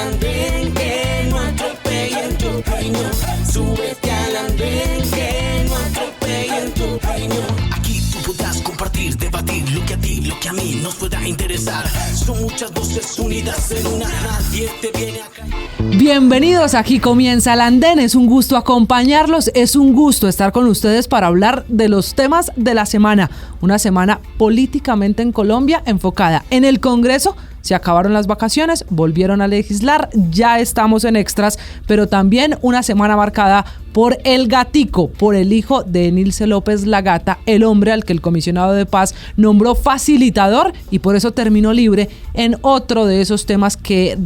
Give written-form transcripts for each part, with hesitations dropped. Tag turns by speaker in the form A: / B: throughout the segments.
A: andén, que no atropellen tu opinión. Súbete al andén, que no atropellen tu opinión. Aquí tú podrás compartir, debatir lo que a ti, lo que a mí nos pueda interesar. Son muchas voces unidas en una, nadie te viene a callar.
B: Bienvenidos, aquí comienza el andén. Es un gusto acompañarlos, es un gusto estar con ustedes para hablar de los temas de la semana. Una semana políticamente en Colombia enfocada en el Congreso. Se acabaron las vacaciones, volvieron a legislar, ya estamos en extras, pero también una semana marcada por el gatico, por el hijo de Enilce López La Gata, el hombre al que el comisionado de paz nombró facilitador y por eso terminó libre en otro de esos temas que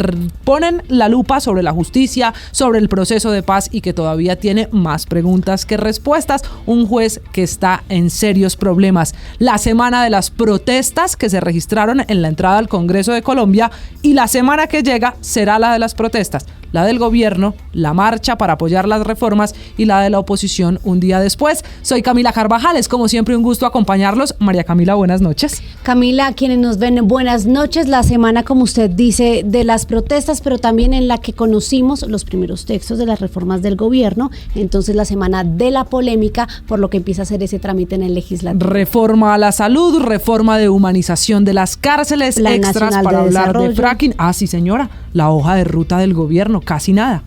B: ponen la lupa sobre la justicia, sobre el proceso de paz y que todavía tiene más preguntas que respuestas. Un juez que está en serios problemas. La semana de las protestas que se registraron en la entrada al Congreso de Colombia y la semana que llega será la de las protestas, la del gobierno, la marcha para apoyar las reformas y la de la oposición un día después. Soy Camila Carvajal, es como siempre un gusto acompañarlos. María Camila, buenas noches.
C: Camila, quienes nos ven, buenas noches. La semana, como usted dice, de las protestas, pero también en la que conocimos los primeros textos de las reformas del gobierno. Entonces la semana de la polémica, por lo que empieza a hacer ese trámite en el legislativo.
B: Reforma a la salud, reforma de humanización de las cárceles, Plan extras para hablar de fracking. Ah, sí señora, la hoja de ruta del gobierno, casi nada.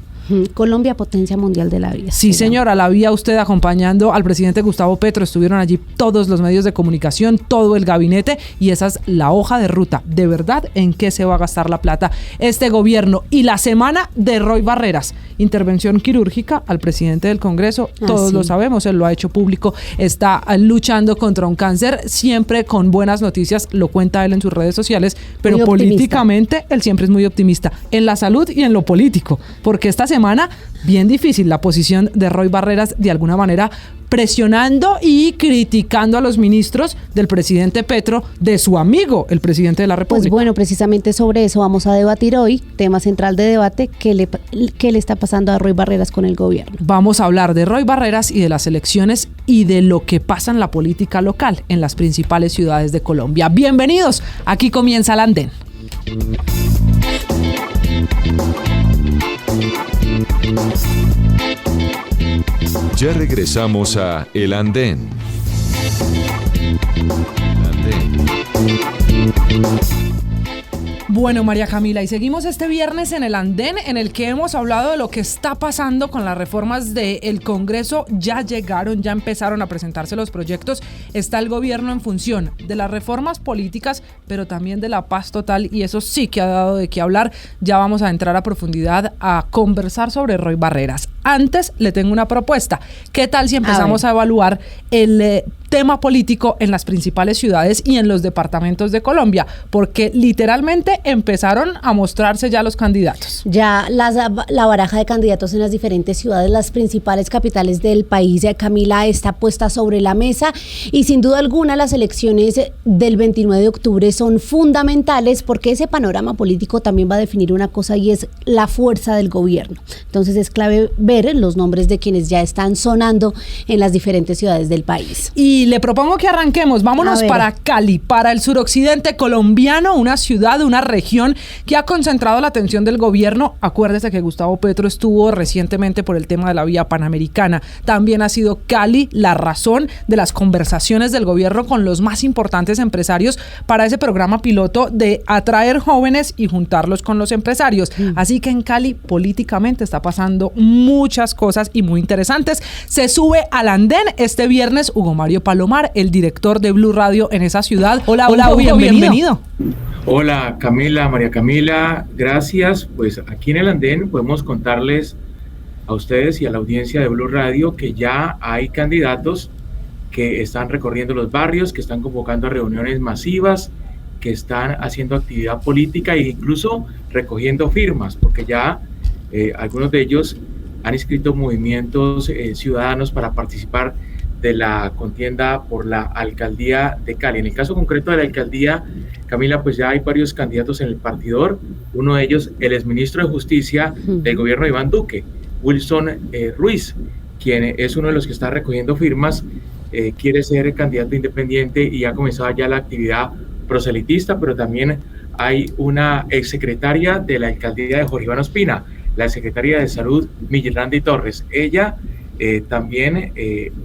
C: Colombia, potencia mundial de la vida.
B: Sí, señora, la vía usted acompañando al presidente Gustavo Petro. Estuvieron allí todos los medios de comunicación, todo el gabinete, y esa es la hoja de ruta. De verdad, ¿en qué se va a gastar la plata este gobierno? Y la semana de Roy Barreras, intervención quirúrgica al presidente del Congreso. Todos lo sabemos, él lo ha hecho público. Está luchando contra un cáncer, siempre con buenas noticias, lo cuenta él en sus redes sociales, pero políticamente él siempre es muy optimista en la salud y en lo político, porque esta semana bien difícil la posición de Roy Barreras, de alguna manera presionando y criticando a los ministros del presidente Petro, de su amigo, el presidente de la República.
C: Pues bueno, precisamente sobre eso vamos a debatir hoy, tema central de debate, ¿qué le está pasando a Roy Barreras con el gobierno?
B: Vamos a hablar de Roy Barreras y de las elecciones y de lo que pasa en la política local en las principales ciudades de Colombia. Bienvenidos, aquí comienza el andén.
D: Ya regresamos a El Andén.
B: Bueno, María Camila, y seguimos este viernes en el andén en el que hemos hablado de lo que está pasando con las reformas del Congreso. Ya llegaron, ya empezaron a presentarse los proyectos. Está el gobierno en función de las reformas políticas, pero también de la paz total, y eso sí que ha dado de qué hablar. Ya vamos a entrar a profundidad a conversar sobre Roy Barreras. Antes le tengo una propuesta. ¿Qué tal si empezamos a evaluar el tema político en las principales ciudades y en los departamentos de Colombia? Porque literalmente empezaron a mostrarse ya los candidatos.
C: Ya la baraja de candidatos en las diferentes ciudades, las principales capitales del país, Camila, está puesta sobre la mesa y sin duda alguna las elecciones del 29 de octubre son fundamentales porque ese panorama político también va a definir una cosa y es la fuerza del gobierno. Entonces es clave ver los nombres de quienes ya están sonando en las diferentes ciudades del país.
B: Y le propongo que arranquemos, vámonos para Cali, para el suroccidente colombiano, una ciudad, una región que ha concentrado la atención del gobierno. Acuérdese que Gustavo Petro estuvo recientemente por el tema de la vía panamericana. También ha sido Cali la razón de las conversaciones del gobierno con los más importantes empresarios para ese programa piloto de atraer jóvenes y juntarlos con los empresarios. Así que en Cali políticamente está pasando muchas cosas y muy interesantes. Se sube al andén este viernes Hugo Mario Palomar, el director de Blue Radio en esa ciudad. Hola, Hugo, bienvenido.
E: Hola Camila, María Camila, gracias. Pues aquí en el andén podemos contarles a ustedes y a la audiencia de Blue Radio que ya hay candidatos que están recorriendo los barrios, que están convocando a reuniones masivas, que están haciendo actividad política e incluso recogiendo firmas, porque ya algunos de ellos han inscrito movimientos ciudadanos para participar de la contienda por la alcaldía de Cali. En el caso concreto de la alcaldía, Camila, pues ya hay varios candidatos en el partidor. Uno de ellos, el exministro de Justicia del gobierno de Iván Duque, Wilson Ruiz, quien es uno de los que está recogiendo firmas, quiere ser candidato independiente y ha comenzado ya la actividad proselitista, pero también hay una exsecretaria de la alcaldía de Jorge Iván Ospina, la secretaria de Salud, Millerandi Torres. Ella también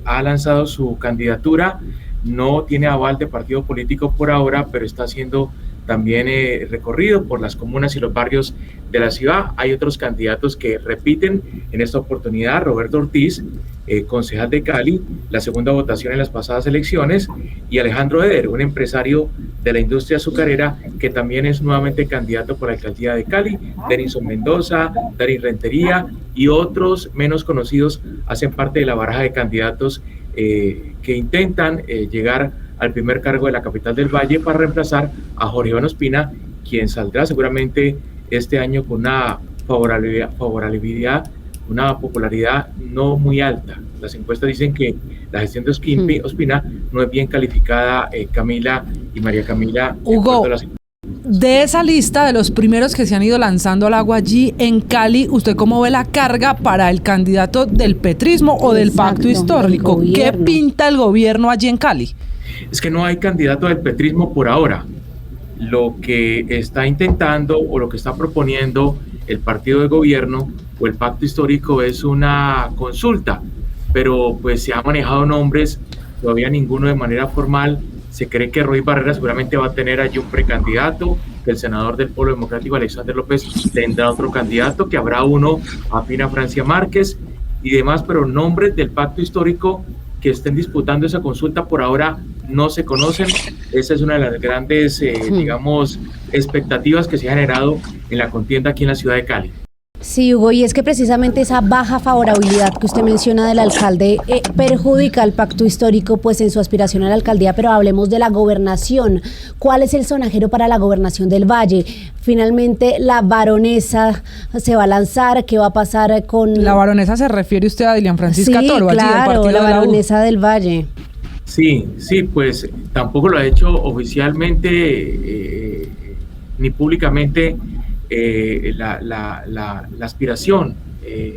E: ha lanzado su candidatura, no tiene aval de partido político por ahora, pero está haciendo también recorrido por las comunas y los barrios de la ciudad. Hay otros candidatos que repiten en esta oportunidad: Roberto Ortiz, concejal de Cali, la segunda votación en las pasadas elecciones, y Alejandro Eder, un empresario de la industria azucarera que también es nuevamente candidato por la alcaldía de Cali. Denison Mendoza, Darín Rentería y otros menos conocidos hacen parte de la baraja de candidatos que intentan llegar al primer cargo de la capital del Valle para reemplazar a Jorge Iván Ospina, quien saldrá seguramente este año con una favorabilidad, una popularidad no muy alta. Las encuestas dicen que la gestión de Ospina no es bien calificada, Camila y María Camila.
B: Hugo, de esa lista de los primeros que se han ido lanzando al agua allí en Cali, ¿usted cómo ve la carga para el candidato del petrismo o del pacto histórico? ¿Qué pinta el gobierno allí en Cali?
E: Es que no hay candidato del petrismo por ahora. Lo que está intentando o lo que está proponiendo el partido de gobierno o el pacto histórico es una consulta, pero pues se han manejado nombres, todavía ninguno de manera formal. Se cree que Roy Barrera seguramente va a tener allí un precandidato, que el senador del Polo Democrático, Alexander López, tendrá otro candidato, que habrá uno afín a Francia Márquez y demás, pero nombres del pacto histórico que estén disputando esa consulta por ahora no se conocen. Esa es una de las grandes, digamos, expectativas que se ha generado en la contienda aquí en la ciudad de Cali.
C: Sí, Hugo, y es que precisamente esa baja favorabilidad que usted menciona del alcalde perjudica al pacto histórico pues en su aspiración a la alcaldía, pero hablemos de la gobernación. ¿Cuál es el sonajero para la gobernación del Valle? Finalmente la baronesa se va a lanzar. ¿Qué va a pasar con...?
B: La baronesa se refiere usted a Dilian Francisca Toro,
C: allí del partido
B: la
C: baronesa del Valle.
E: Sí, pues tampoco lo ha hecho oficialmente ni públicamente la aspiración,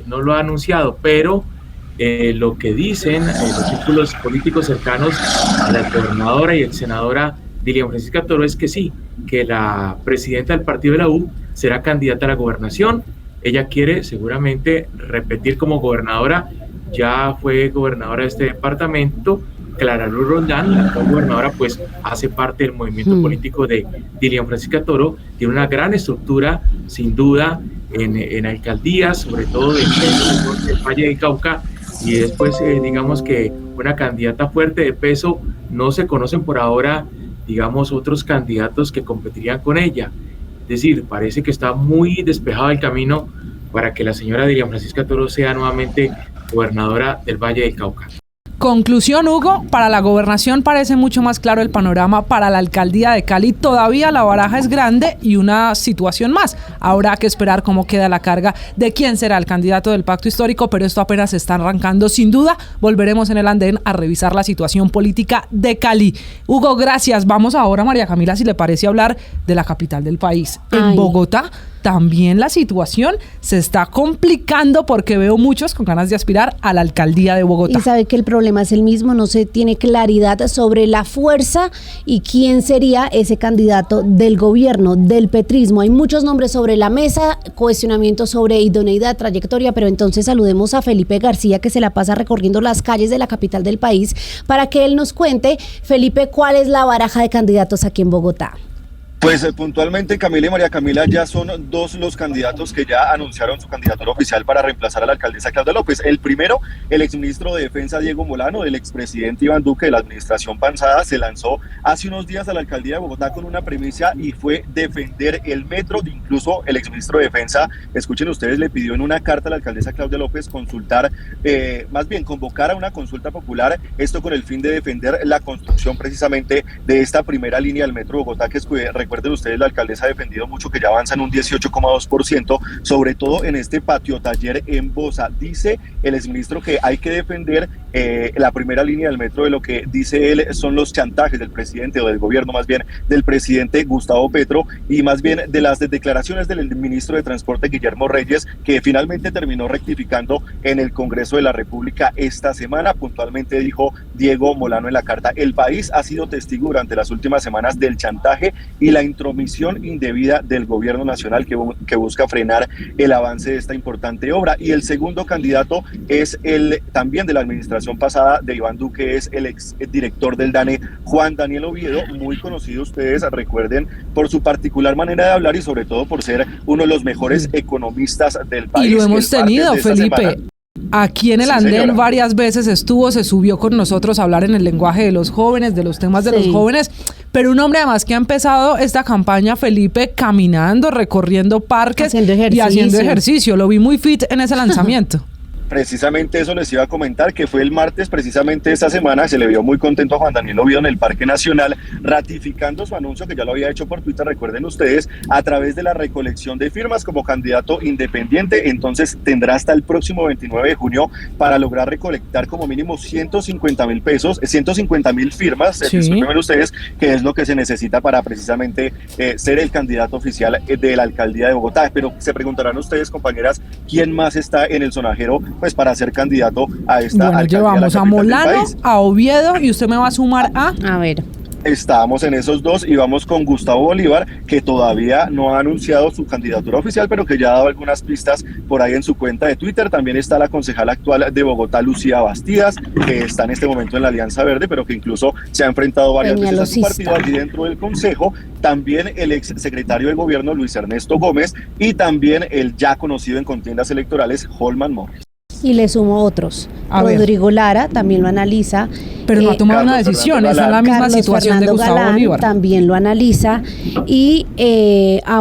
E: no lo ha anunciado, pero lo que dicen los círculos políticos cercanos a la gobernadora y ex senadora Dilian Francisca Toro es que sí, que la presidenta del partido de la U será candidata a la gobernación. Ella quiere seguramente repetir como gobernadora, ya fue gobernadora de este departamento. Clara Luz Roldán, la actual gobernadora, pues hace parte del movimiento político de Dilian Francisca Toro, tiene una gran estructura, sin duda, en alcaldías, sobre todo del Valle del Cauca, y después, digamos que una candidata fuerte de peso. No se conocen por ahora, digamos, otros candidatos que competirían con ella. Es decir, parece que está muy despejado el camino para que la señora Dilian Francisca Toro sea nuevamente gobernadora del Valle del Cauca.
B: Conclusión, Hugo, para la gobernación parece mucho más claro el panorama. Para la alcaldía de Cali todavía la baraja es grande y una situación más. Habrá que esperar cómo queda la carga de quién será el candidato del pacto histórico, pero esto apenas se está arrancando. Sin duda, volveremos en el andén a revisar la situación política de Cali. Hugo, gracias. Vamos ahora, María Camila, si le parece, hablar de la capital del país. En Bogotá también la situación se está complicando porque veo muchos con ganas de aspirar a la alcaldía de Bogotá.
C: Y sabe que el problema es el mismo, no se tiene claridad sobre la fuerza y quién sería ese candidato del gobierno, del petrismo. Hay muchos nombres sobre la mesa, cuestionamientos sobre idoneidad, trayectoria, pero entonces saludemos a Felipe García, que se la pasa recorriendo las calles de la capital del país, para que él nos cuente. Felipe, ¿cuál es la baraja de candidatos aquí en Bogotá?
F: Pues puntualmente, Camila y María Camila, ya son dos los candidatos que ya anunciaron su candidatura oficial para reemplazar a la alcaldesa Claudia López. El primero, el exministro de Defensa Diego Molano, el expresidente Iván Duque de la administración pasada, se lanzó hace unos días a la alcaldía de Bogotá con una premisa y fue defender el metro. Incluso el exministro de Defensa, escuchen ustedes, le pidió en una carta a la alcaldesa Claudia López convocar a una consulta popular, esto con el fin de defender la construcción precisamente de esta primera línea del metro de Bogotá, que recuerden ustedes, la alcaldesa ha defendido mucho que ya avanza en un 18,2%, sobre todo en este patio taller en Bosa. Dice el exministro que hay que defender la primera línea del metro de lo que dice él son los chantajes del presidente, o del gobierno más bien, del presidente Gustavo Petro, y más bien de las declaraciones del ministro de Transporte Guillermo Reyes, que finalmente terminó rectificando en el Congreso de la República esta semana. Puntualmente dijo Diego Molano en la carta: el país ha sido testigo durante las últimas semanas del chantaje y la la intromisión indebida del gobierno nacional que busca frenar el avance de esta importante obra. Y el segundo candidato es el también de la administración pasada de Iván Duque, es el ex director del DANE, Juan Daniel Oviedo, muy conocido, ustedes recuerden, por su particular manera de hablar y sobre todo por ser uno de los mejores economistas del país.
B: Y lo hemos tenido, Felipe. Aquí en el andén varias veces estuvo, se subió con nosotros a hablar en el lenguaje de los jóvenes, de los temas de los jóvenes, pero un hombre además que ha empezado esta campaña, Felipe, caminando, recorriendo parques y haciendo ejercicio. Lo vi muy fit en ese lanzamiento.
F: Precisamente eso les iba a comentar, que fue el martes, precisamente esta semana, se le vio muy contento a Juan Daniel Oviedo en el Parque Nacional, ratificando su anuncio, que ya lo había hecho por Twitter, recuerden ustedes, a través de la recolección de firmas como candidato independiente. Entonces tendrá hasta el próximo 29 de junio para lograr recolectar como mínimo 150,000 pesos, 150,000 firmas, disculpen ustedes, que es lo que se necesita para precisamente ser el candidato oficial de la alcaldía de Bogotá. Pero se preguntarán ustedes, compañeras, ¿quién más está en el sonajero pues para ser candidato a esta alcaldía?
B: Llevamos a Molano, a Oviedo, y usted me va a sumar a ver.
F: Estábamos en esos dos y vamos con Gustavo Bolívar, que todavía no ha anunciado su candidatura oficial, pero que ya ha dado algunas pistas por ahí en su cuenta de Twitter. También está la concejala actual de Bogotá, Lucía Bastidas, que está en este momento en la Alianza Verde, pero que incluso se ha enfrentado varias veces a su partido allí dentro del consejo. También el ex secretario de gobierno, Luis Ernesto Gómez, y también el ya conocido en contiendas electorales, Holman Morris.
C: Y le sumo otros. Rodrigo Lara también lo analiza.
B: Pero no ha tomado una decisión, está en la misma situación de Gustavo
C: Galán,
B: Bolívar.
C: También lo analiza. Y,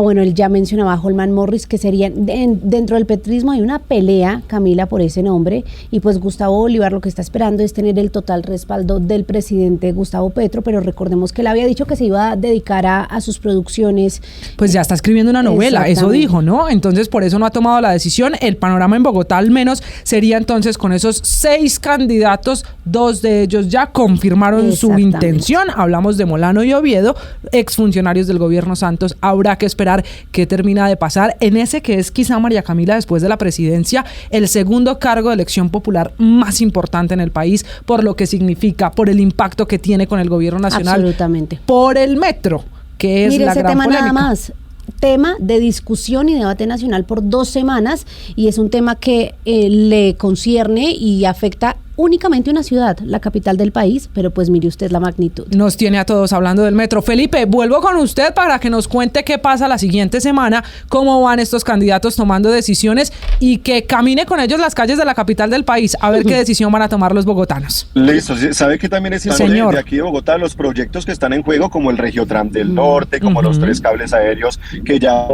C: bueno, él ya mencionaba a Holman Morris, que sería, dentro del petrismo hay una pelea, Camila, por ese nombre. Y pues Gustavo Bolívar lo que está esperando es tener el total respaldo del presidente Gustavo Petro, pero recordemos que él había dicho que se iba a dedicar a sus producciones.
B: Pues ya está escribiendo una novela, eso dijo, ¿no? Entonces por eso no ha tomado la decisión. El panorama en Bogotá al menos sería entonces con esos 6 candidatos, 2 de ellos ya confirmaron su intención. Hablamos de Molano y Oviedo, exfuncionarios del gobierno Santos. Habrá que esperar qué termina de pasar en ese que es quizá, María Camila, después de la presidencia, el segundo cargo de elección popular más importante en el país, por lo que significa, por el impacto que tiene con el gobierno nacional.
C: Absolutamente.
B: Por el metro, que es la gran polémica.
C: Nada más. Tema de discusión y debate nacional por 2 semanas, y es un tema que le concierne y afecta únicamente una ciudad, la capital del país, pero pues mire usted la magnitud.
B: Nos tiene a todos hablando del metro. Felipe, vuelvo con usted para que nos cuente qué pasa la siguiente semana, cómo van estos candidatos tomando decisiones y que camine con ellos las calles de la capital del país, a ver qué decisión van a tomar los bogotanos.
F: Listo, ¿sabe que también es importante de aquí de Bogotá los proyectos que están en juego, como el Regiotram del Norte, como los 3 cables aéreos, que ya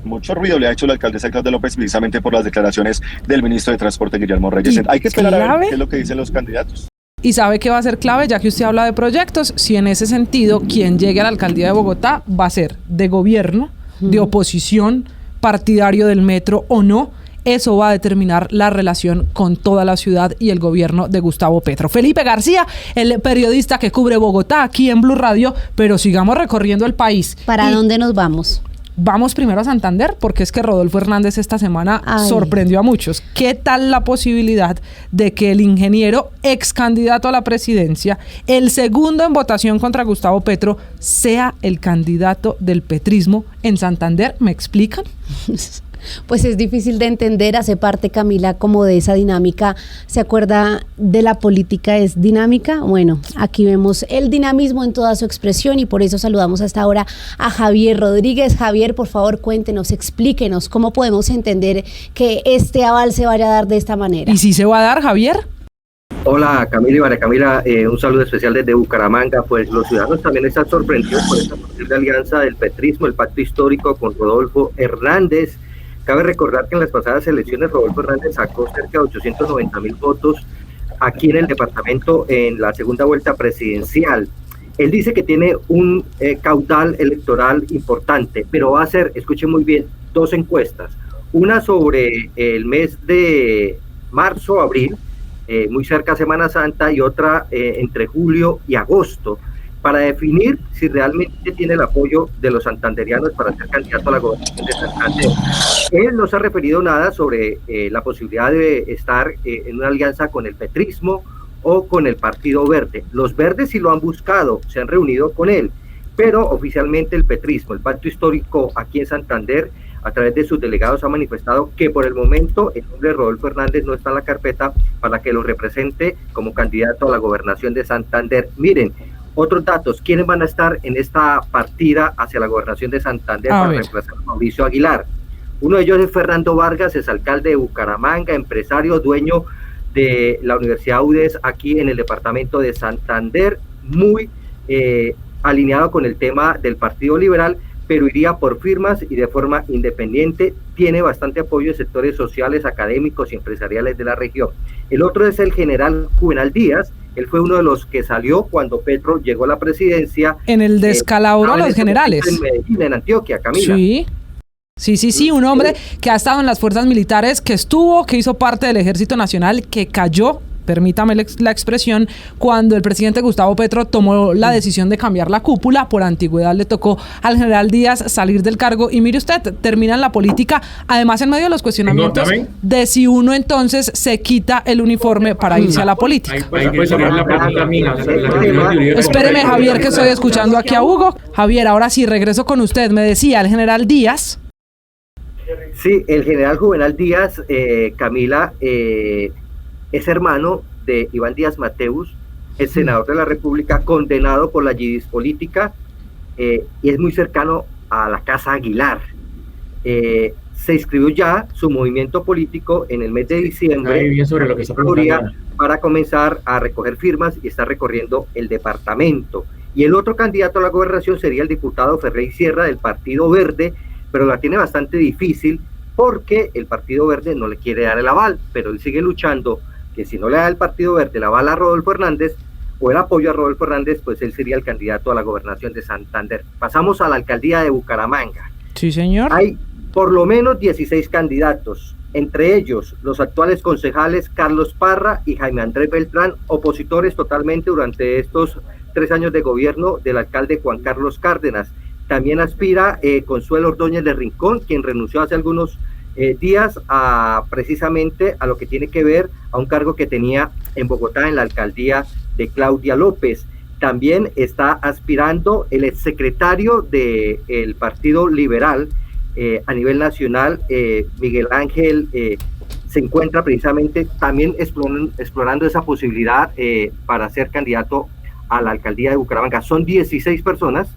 F: mucho ruido le ha hecho la alcaldesa Claudia López precisamente por las declaraciones del ministro de Transporte, Guillermo Reyes? Hay que esperar a ver qué es lo que dicen los candidatos.
B: Y sabe que va a ser clave, ya que usted habla de proyectos, si en ese sentido quien llegue a la alcaldía de Bogotá va a ser de gobierno, de oposición, partidario del metro o no. Eso va a determinar la relación con toda la ciudad y el gobierno de Gustavo Petro. Felipe García, el periodista que cubre Bogotá aquí en Blue Radio, pero sigamos recorriendo el país.
C: ¿Para dónde nos vamos?
B: Vamos primero a Santander, porque es que Rodolfo Hernández esta semana sorprendió a muchos. ¿Qué tal la posibilidad de que el ingeniero, ex candidato a la presidencia, el segundo en votación contra Gustavo Petro, sea el candidato del petrismo en Santander? ¿Me explican?
C: Pues es difícil de entender, hace parte, Camila, como de esa dinámica. ¿Se acuerda de la política es dinámica? Bueno, aquí vemos el dinamismo en toda su expresión y por eso saludamos hasta ahora a Javier Rodríguez. Javier, por favor, cuéntenos, explíquenos cómo podemos entender que este aval se vaya a dar de esta manera.
B: ¿Y si se va a dar, Javier?
G: Hola Camila y María Camila, un saludo especial desde Bucaramanga. Pues los ciudadanos también están sorprendidos por esta posible alianza del petrismo, el pacto histórico con Rodolfo Hernández. Cabe recordar que en las pasadas elecciones Rodolfo Hernández sacó cerca de 890,000 votos aquí en el departamento en la segunda vuelta presidencial. Él dice que tiene un caudal electoral importante, pero va a hacer, escuchen muy bien, 2 encuestas. Una sobre el mes de marzo, abril, muy cerca a Semana Santa, y otra entre julio y agosto, para definir si realmente tiene el apoyo de los santanderianos para ser candidato a la gobernación de Santander. Él no se ha referido nada sobre la posibilidad de estar en una alianza con el petrismo o con el Partido Verde. Los verdes sí lo han buscado, se han reunido con él, pero oficialmente el petrismo, el pacto histórico aquí en Santander, a través de sus delegados ha manifestado que por el momento el nombre de Rodolfo Hernández no está en la carpeta para que lo represente como candidato a la gobernación de Santander. Miren, otros datos, ¿quiénes van a estar en esta partida hacia la gobernación de Santander para reemplazar a Mauricio Aguilar? Uno de ellos es Fernando Vargas, es alcalde de Bucaramanga, empresario, dueño de la Universidad UDES aquí en el departamento de Santander, muy alineado con el tema del Partido Liberal, pero iría por firmas y de forma independiente. Tiene bastante apoyo de sectores sociales, académicos y empresariales de la región. El otro es el general Juvenal Díaz. Él fue uno de los que salió cuando Petro llegó a la presidencia.
B: En el descalabro a los generales.
G: En Medellín, en Antioquia, Camila.
B: Sí, un hombre que ha estado en las fuerzas militares, que hizo parte del Ejército Nacional, que cayó, permítame la expresión, cuando el presidente Gustavo Petro tomó la decisión de cambiar la cúpula. Por antigüedad le tocó al general Díaz salir del cargo y mire usted, termina en la política, además en medio de los cuestionamientos de si uno entonces se quita el uniforme para irse a la política. Espéreme, Javier, que estoy escuchando aquí a Hugo. Javier, ahora sí, regreso con usted. Me decía el general Díaz.
G: Sí, el general Juvenal Díaz, Camila, es hermano de Iván Díaz Mateus, el senador de la República, condenado por la yidis política, y es muy cercano a la Casa Aguilar. Se inscribió ya su movimiento político en el mes de diciembre para comenzar a recoger firmas y está recorriendo el departamento. Y el otro candidato a la gobernación sería el diputado Ferrey Sierra del Partido Verde, pero la tiene bastante difícil porque el Partido Verde no le quiere dar el aval, pero él sigue luchando que si no le da el Partido Verde el aval a Rodolfo Hernández o el apoyo a Rodolfo Hernández, pues él sería el candidato a la gobernación de Santander. Pasamos a la alcaldía de Bucaramanga.
B: Sí, señor.
G: Hay por lo menos 16 candidatos, entre ellos los actuales concejales Carlos Parra y Jaime Andrés Beltrán, opositores totalmente durante estos 3 años de gobierno del alcalde Juan Carlos Cárdenas. También aspira Consuelo Ordóñez de Rincón, quien renunció hace algunos días precisamente a lo que tiene que ver a un cargo que tenía en Bogotá en la alcaldía de Claudia López. También está aspirando el exsecretario del Partido Liberal a nivel nacional, Miguel Ángel, se encuentra precisamente también explorando esa posibilidad para ser candidato a la alcaldía de Bucaramanga. Son 16 personas,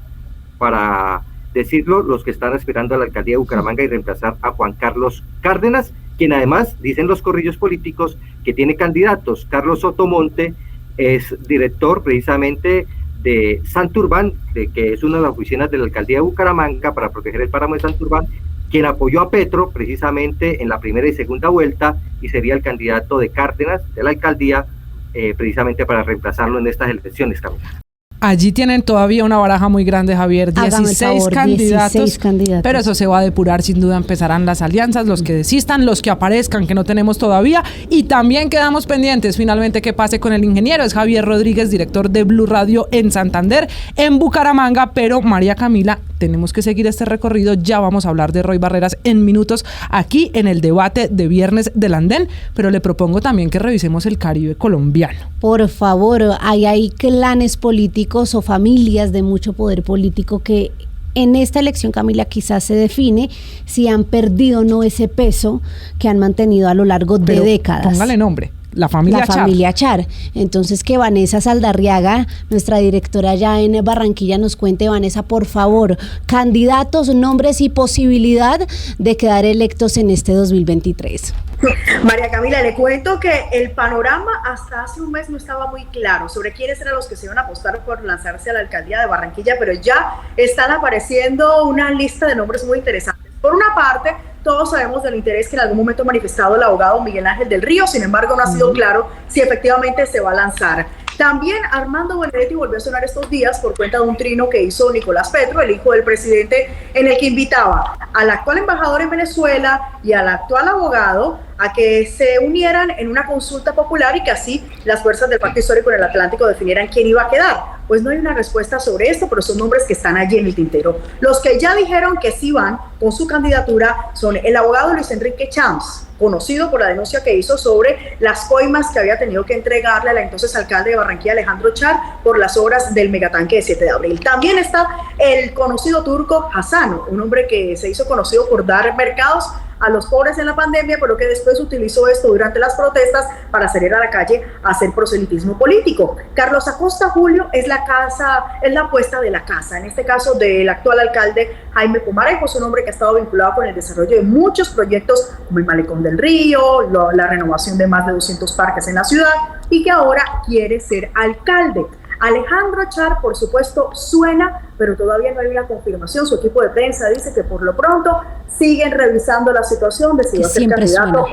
G: para decirlo, los que están aspirando a la alcaldía de Bucaramanga y reemplazar a Juan Carlos Cárdenas, quien además, dicen los corrillos políticos, que tiene candidatos. Carlos Sotomonte es director precisamente de Santurbán, que es una de las oficinas de la alcaldía de Bucaramanga para proteger el páramo de Santurbán, quien apoyó a Petro precisamente en la primera y segunda vuelta y sería el candidato de Cárdenas de la alcaldía precisamente para reemplazarlo en estas elecciones, Camila.
B: Allí tienen todavía una baraja muy grande, Javier, 16 candidatos, pero eso se va a depurar, sin duda empezarán las alianzas, los que desistan, los que aparezcan, que no tenemos todavía, y también quedamos pendientes finalmente qué pase con el ingeniero. Es Javier Rodríguez, director de Blue Radio en Santander, en Bucaramanga, pero María Camila, tenemos que seguir este recorrido, ya vamos a hablar de Roy Barreras en minutos aquí en el debate de viernes del Andén, pero le propongo también que revisemos el Caribe colombiano.
C: Por favor, hay clanes políticos o familias de mucho poder político que en esta elección, Camila, quizás se define si han perdido o no ese peso que han mantenido a lo largo de décadas.
B: Póngale nombre. La familia
C: Char. Entonces, que Vanessa Saldarriaga, nuestra directora allá en Barranquilla, nos cuente. Vanessa, por favor, candidatos, nombres y posibilidad de quedar electos en este 2023.
H: María Camila, le cuento que el panorama hasta hace un mes no estaba muy claro sobre quiénes eran los que se iban a apostar por lanzarse a la alcaldía de Barranquilla, pero ya están apareciendo una lista de nombres muy interesantes. Por una parte, todos sabemos del interés que en algún momento ha manifestado el abogado Miguel Ángel del Río, sin embargo no ha sido claro si efectivamente se va a lanzar. También Armando Benedetti volvió a sonar estos días por cuenta de un trino que hizo Nicolás Petro, el hijo del presidente, en el que invitaba al actual embajador en Venezuela y al actual abogado a que se unieran en una consulta popular y que así las fuerzas del Pacto Histórico en el Atlántico definieran quién iba a quedar. Pues no hay una respuesta sobre esto, pero son nombres que están allí en el tintero. Los que ya dijeron que sí van con su candidatura son el abogado Luis Enrique Champs, conocido por la denuncia que hizo sobre las coimas que había tenido que entregarle al entonces alcalde de Barranquilla, Alejandro Char, por las obras del megatanque de 7 de abril. También está el conocido turco Hassano, un hombre que se hizo conocido por dar mercados a los pobres en la pandemia, pero que después utilizó esto durante las protestas para salir a la calle a hacer proselitismo político. Carlos Acosta Julio es la apuesta de la casa, en este caso del actual alcalde Jaime Pumarejo, es un hombre que ha estado vinculado con el desarrollo de muchos proyectos como el Malecón del Río, la renovación de más de 200 parques en la ciudad y que ahora quiere ser alcalde. Alejandro Char, por supuesto, suena, pero todavía no hay una confirmación. Su equipo de prensa dice que por lo pronto siguen revisando la situación de si va a ser candidato.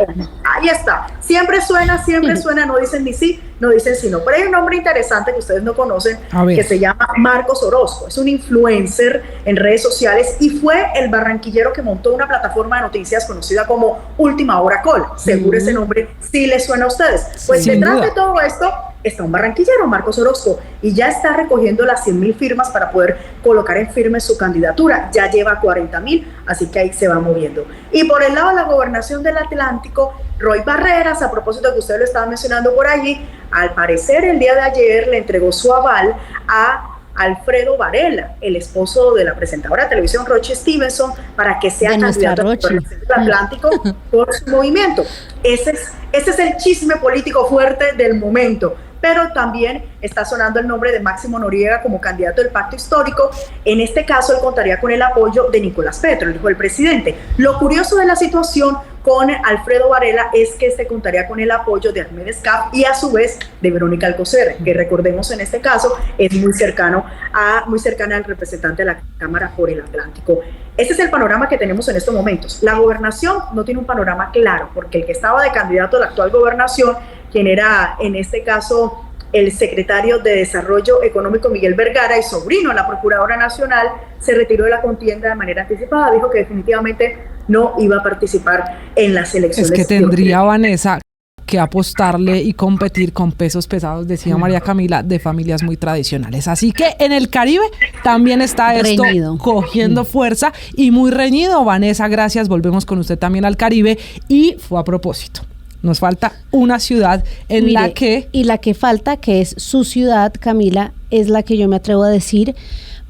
H: Ahí está, siempre suena, no dicen ni sí, no dicen sí, no. Pero hay un nombre interesante que ustedes no conocen, que se llama Marcos Orozco. Es un influencer en redes sociales y fue el barranquillero que montó una plataforma de noticias conocida como Última Hora Col. Seguro ese nombre sí les suena a ustedes. Pues detrás de todo esto está un barranquillero, Marcos Orozco, y ya está recogiendo las 100.000 firmas para poder colocar en firme su candidatura. Ya lleva 40.000, así que ahí se va moviendo. Y por el lado de la gobernación del Atlántico, Roy Barreras, a propósito de que ustedes lo estaban mencionando por allí, al parecer el día de ayer le entregó su aval a Alfredo Varela, el esposo de la presentadora de televisión Roche Stevenson, para que sea candidato al Atlántico por su movimiento. Ese es el chisme político fuerte del momento. Pero también está sonando el nombre de Máximo Noriega como candidato del Pacto Histórico. En este caso, él contaría con el apoyo de Nicolás Petro, el hijo del presidente. Lo curioso de la situación con Alfredo Varela es que este contaría con el apoyo de Ahmed Escaf y a su vez de Verónica Alcocer, que recordemos en este caso es muy cercana al representante de la Cámara por el Atlántico. Ese es el panorama que tenemos en estos momentos. La gobernación no tiene un panorama claro, porque el que estaba de candidato a la actual gobernación, quien era en este caso el secretario de Desarrollo Económico Miguel Vergara y sobrino de la Procuradora Nacional, se retiró de la contienda de manera anticipada, dijo que definitivamente no iba a participar en las elecciones.
B: Es que tendría, Vanessa, que apostarle y competir con pesos pesados, decía María Camila, de familias muy tradicionales. Así que en el Caribe también está esto cogiendo fuerza y muy reñido. Vanessa, gracias. Volvemos con usted también al Caribe y fue a propósito. Nos falta una ciudad en la que...
C: Y la que falta, que es su ciudad, Camila, es la que yo me atrevo a decir,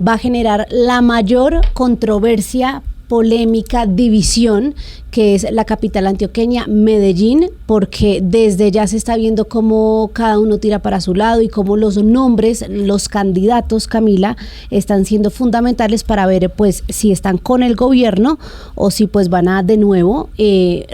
C: va a generar la mayor controversia, polémica, división, que es la capital antioqueña, Medellín, porque desde ya se está viendo cómo cada uno tira para su lado y cómo los nombres, los candidatos, Camila, están siendo fundamentales para ver pues si están con el gobierno o si pues van a de nuevo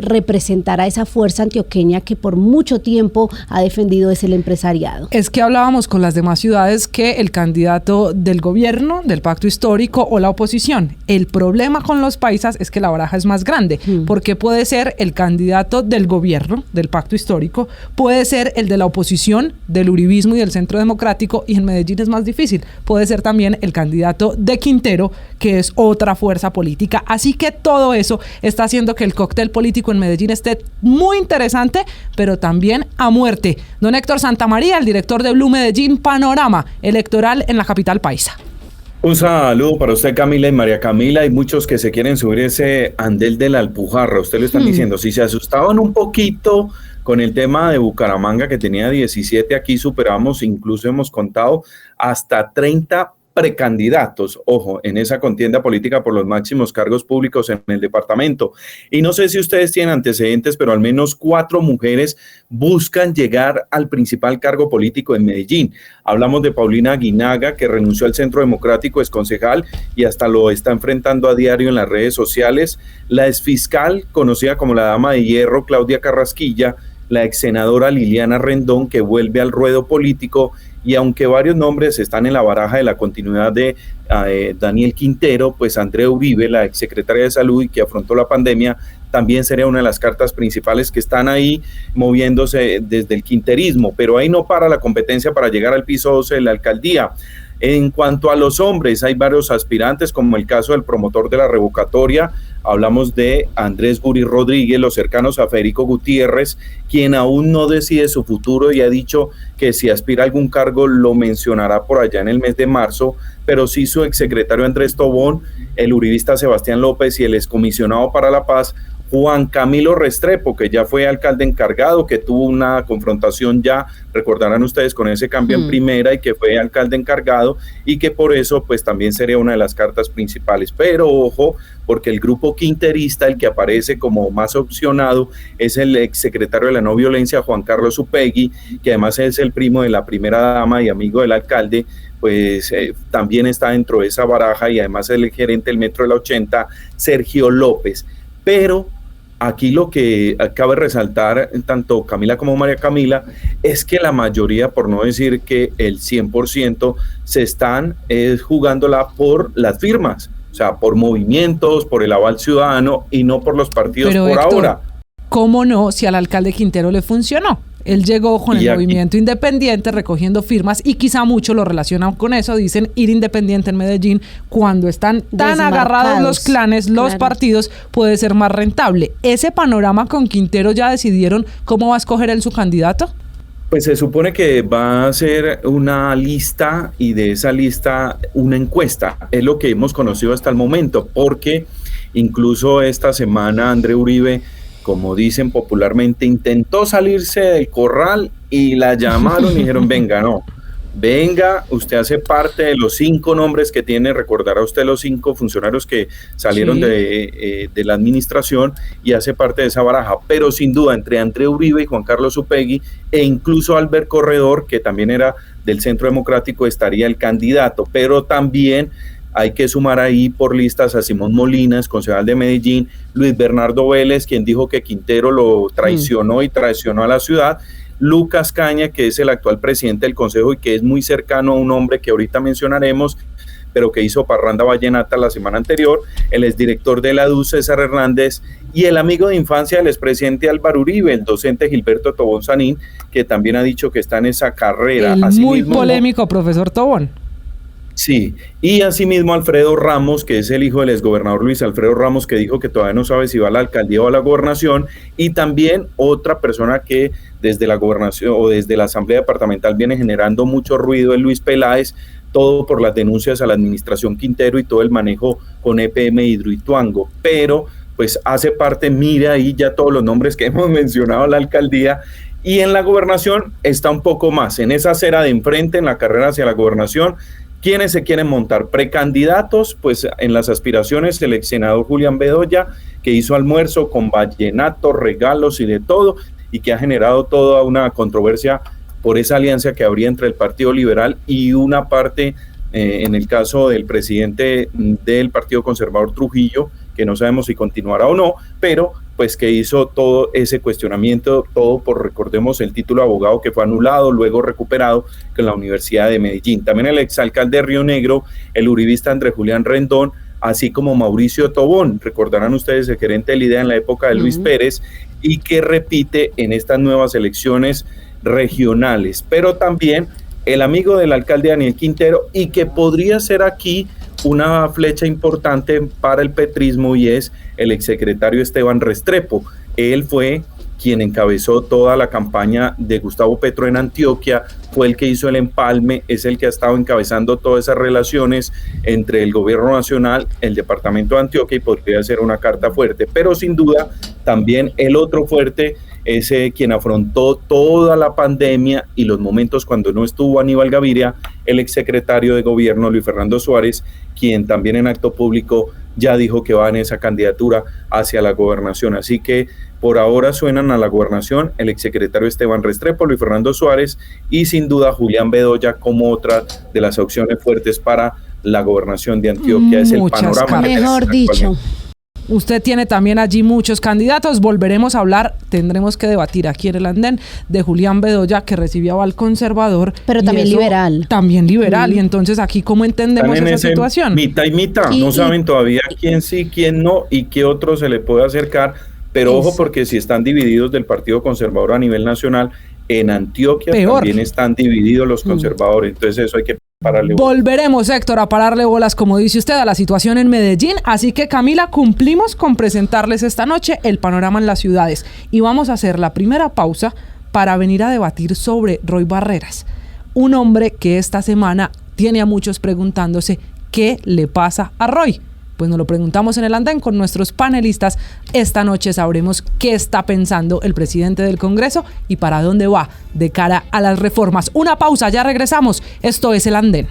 C: representar a esa fuerza antioqueña que por mucho tiempo ha defendido es el empresariado.
B: Es que hablábamos con las demás ciudades que el candidato del gobierno, del pacto histórico o la oposición. El problema con los paisas es que la baraja es más grande. Porque puede ser el candidato del gobierno, del pacto histórico, puede ser el de la oposición, del uribismo y del centro democrático, y en Medellín es más difícil. Puede ser también el candidato de Quintero, que es otra fuerza política. Así que todo eso está haciendo que el cóctel político en Medellín esté muy interesante, pero también a muerte. Don Héctor Santamaría, el director de Blue Medellín, panorama electoral en la capital paisa.
I: Un saludo para usted, Camila y María Camila. Hay muchos que se quieren subir ese andel de la Alpujarra. Usted lo están diciendo. Si se asustaban un poquito con el tema de Bucaramanga, que tenía 17, aquí superamos, incluso hemos contado hasta 30 precandidatos, ojo, en esa contienda política por los máximos cargos públicos en el departamento. Y no sé si ustedes tienen antecedentes, pero al menos 4 mujeres buscan llegar al principal cargo político en Medellín. Hablamos de Paulina Aguinaga, que renunció al Centro Democrático, es concejal y hasta lo está enfrentando a diario en las redes sociales. La exfiscal, conocida como la Dama de Hierro, Claudia Carrasquilla, la ex senadora Liliana Rendón, que vuelve al ruedo político, y aunque varios nombres están en la baraja de la continuidad de Daniel Quintero, pues Andrea Uribe, la exsecretaria de Salud y que afrontó la pandemia, también sería una de las cartas principales que están ahí moviéndose desde el quinterismo, pero ahí no para la competencia para llegar al piso 12 de la alcaldía. En cuanto a los hombres, hay varios aspirantes, como el caso del promotor de la revocatoria. Hablamos de Andrés Guri Rodríguez, los cercanos a Federico Gutiérrez, quien aún no decide su futuro y ha dicho que si aspira a algún cargo lo mencionará por allá en el mes de marzo, pero sí su exsecretario Andrés Tobón, el uribista Sebastián López y el excomisionado para la paz Juan Camilo Restrepo, que ya fue alcalde encargado, que tuvo una confrontación ya, recordarán ustedes, con ese cambio en primera y que fue alcalde encargado y que por eso pues también sería una de las cartas principales. Pero ojo, porque el grupo quinterista, el que aparece como más opcionado, es el exsecretario de la no violencia, Juan Carlos Upegui, que además es el primo de la primera dama y amigo del alcalde, pues también está dentro de esa baraja, y además el gerente del Metro de la 80, Sergio López. Pero aquí lo que cabe resaltar, tanto Camila como María Camila, es que la mayoría, por no decir que el 100%, se están jugándola por las firmas, o sea, por movimientos, por el aval ciudadano y no por los partidos. Pero por Héctor, ahora.
B: ¿Cómo no si al alcalde Quintero le funcionó? Él llegó con el movimiento independiente recogiendo firmas y quizá muchos lo relacionan con eso, dicen ir independiente en Medellín cuando están tan agarrados los clanes, los partidos, puede ser más rentable. ¿Ese panorama con Quintero ya decidieron cómo va a escoger él su candidato?
I: Pues se supone que va a ser una lista y de esa lista una encuesta, es lo que hemos conocido hasta el momento, porque incluso esta semana André Uribe, como dicen popularmente, intentó salirse del corral y la llamaron y dijeron, venga, usted hace parte de los 5 nombres que tiene, recordará usted los 5 funcionarios que salieron de la administración y hace parte de esa baraja, pero sin duda entre André Uribe y Juan Carlos Upegui e incluso Albert Corredor, que también era del Centro Democrático, estaría el candidato, pero también hay que sumar ahí por listas a Simón Molinas, concejal de Medellín, Luis Bernardo Vélez, quien dijo que Quintero lo traicionó y traicionó a la ciudad, Lucas Caña, que es el actual presidente del consejo y que es muy cercano a un hombre que ahorita mencionaremos, pero que hizo parranda vallenata la semana anterior, el exdirector de la DU, César Hernández, y el amigo de infancia del expresidente Álvaro Uribe, el docente Gilberto Tobón Sanín, que también ha dicho que está en esa carrera.
B: Muy polémico, profesor Tobón.
I: Sí, y asimismo Alfredo Ramos, que es el hijo del exgobernador Luis Alfredo Ramos, que dijo que todavía no sabe si va a la alcaldía o a la gobernación, y también otra persona que desde la gobernación o desde la asamblea departamental viene generando mucho ruido, es Luis Peláez, todo por las denuncias a la administración Quintero y todo el manejo con EPM Hidroituango, pero pues hace parte, mira ahí ya todos los nombres que hemos mencionado a la alcaldía, y en la gobernación está un poco más, en esa acera de enfrente, en la carrera hacia la gobernación. ¿Quiénes se quieren montar? Precandidatos, pues en las aspiraciones el ex senador Julián Bedoya, que hizo almuerzo con vallenato, regalos y de todo, y que ha generado toda una controversia por esa alianza que habría entre el Partido Liberal y una parte, en el caso del presidente del Partido Conservador Trujillo, que no sabemos si continuará o no, pero pues que hizo todo ese cuestionamiento, todo por, recordemos, el título de abogado que fue anulado, luego recuperado con la Universidad de Medellín. También el exalcalde de Río Negro, el uribista Andrés Julián Rendón, así como Mauricio Tobón, recordarán ustedes el gerente del IDEA en la época de Luis Pérez, y que repite en estas nuevas elecciones regionales, pero también el amigo del alcalde Daniel Quintero, y que podría ser aquí una flecha importante para el petrismo, y es el exsecretario Esteban Restrepo. Él fue quien encabezó toda la campaña de Gustavo Petro en Antioquia, fue el que hizo el empalme, es el que ha estado encabezando todas esas relaciones entre el gobierno nacional, el departamento de Antioquia, y podría ser una carta fuerte, pero sin duda también el otro fuerte es quien afrontó toda la pandemia y los momentos cuando no estuvo Aníbal Gaviria, el exsecretario de gobierno Luis Fernando Suárez, quien también en acto público ya dijo que va en esa candidatura hacia la gobernación. Así que por ahora suenan a la gobernación el exsecretario Esteban Restrepo, Luis Fernando Suárez y sin duda Julián Bedoya como otra de las opciones fuertes para la gobernación de Antioquia. Es el panorama.
C: Mejor dicho.
B: Usted tiene también allí muchos candidatos. Volveremos a hablar, tendremos que debatir aquí en el andén de Julián Bedoya, que recibía aval conservador.
C: Pero también liberal.
B: También liberal. Y entonces aquí, ¿cómo entendemos esa situación?
I: Mitad y mitad. No saben todavía quién sí, quién no y qué otro se le puede acercar. Pero ojo, porque si están divididos del Partido Conservador a nivel nacional, en Antioquia también están divididos los conservadores. Entonces eso hay que
B: Volveremos, Héctor, a pararle bolas, como dice usted, a la situación en Medellín. Así que, Camila, cumplimos con presentarles esta noche el panorama en las ciudades. Y vamos a hacer la primera pausa para venir a debatir sobre Roy Barreras, un hombre que esta semana tiene a muchos preguntándose qué le pasa a Roy. Pues nos lo preguntamos en el andén con nuestros panelistas. Esta noche sabremos qué está pensando el presidente del Congreso y para dónde va de cara a las reformas. Una pausa, ya regresamos. Esto es el andén.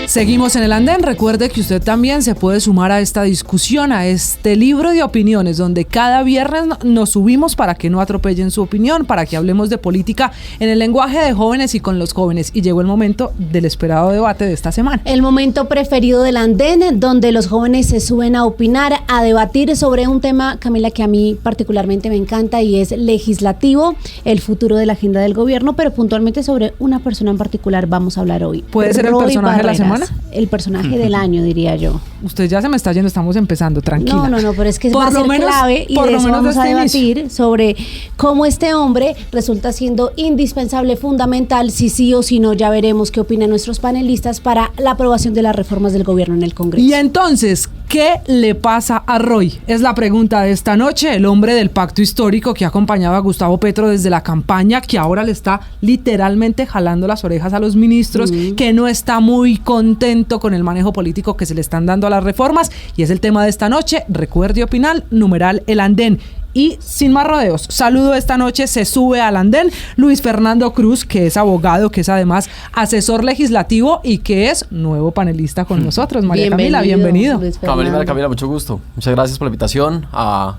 B: Seguimos en el andén. Recuerde que usted también se puede sumar a esta discusión, a este libro de opiniones, donde cada viernes nos subimos para que no atropellen su opinión, para que hablemos de política en el lenguaje de jóvenes y con los jóvenes. Y llegó el momento del esperado debate de esta semana.
C: El momento preferido del andén, donde los jóvenes se suben a opinar, a debatir sobre un tema, Camila, que a mí particularmente me encanta y es legislativo, el futuro de la agenda del gobierno, pero puntualmente sobre una persona en particular vamos a hablar hoy.
B: ¿Puede ser el personaje de la semana?
C: El personaje del año, diría yo.
B: Usted ya se me está yendo, estamos empezando, tranquila.
C: No, pero es que va a ser clave y de eso vamos a debatir sobre cómo este hombre resulta siendo indispensable, fundamental, si sí o si no, ya veremos qué opinan nuestros panelistas para la aprobación de las reformas del gobierno en el Congreso.
B: Y entonces, ¿qué le pasa a Roy? Es la pregunta de esta noche, el hombre del pacto histórico que ha acompañado a Gustavo Petro desde la campaña, que ahora le está literalmente jalando las orejas a los ministros, que no está muy contento con el manejo político que se le están dando a las reformas, y es el tema de esta noche. Recuerde opinar, numeral el andén. Y sin más rodeos, saludo esta noche, se sube al andén Luis Fernando Cruz, que es abogado, que es además asesor legislativo y que es nuevo panelista con nosotros. María Camila, bienvenido.
J: María Camila, mucho gusto. Muchas gracias por la invitación a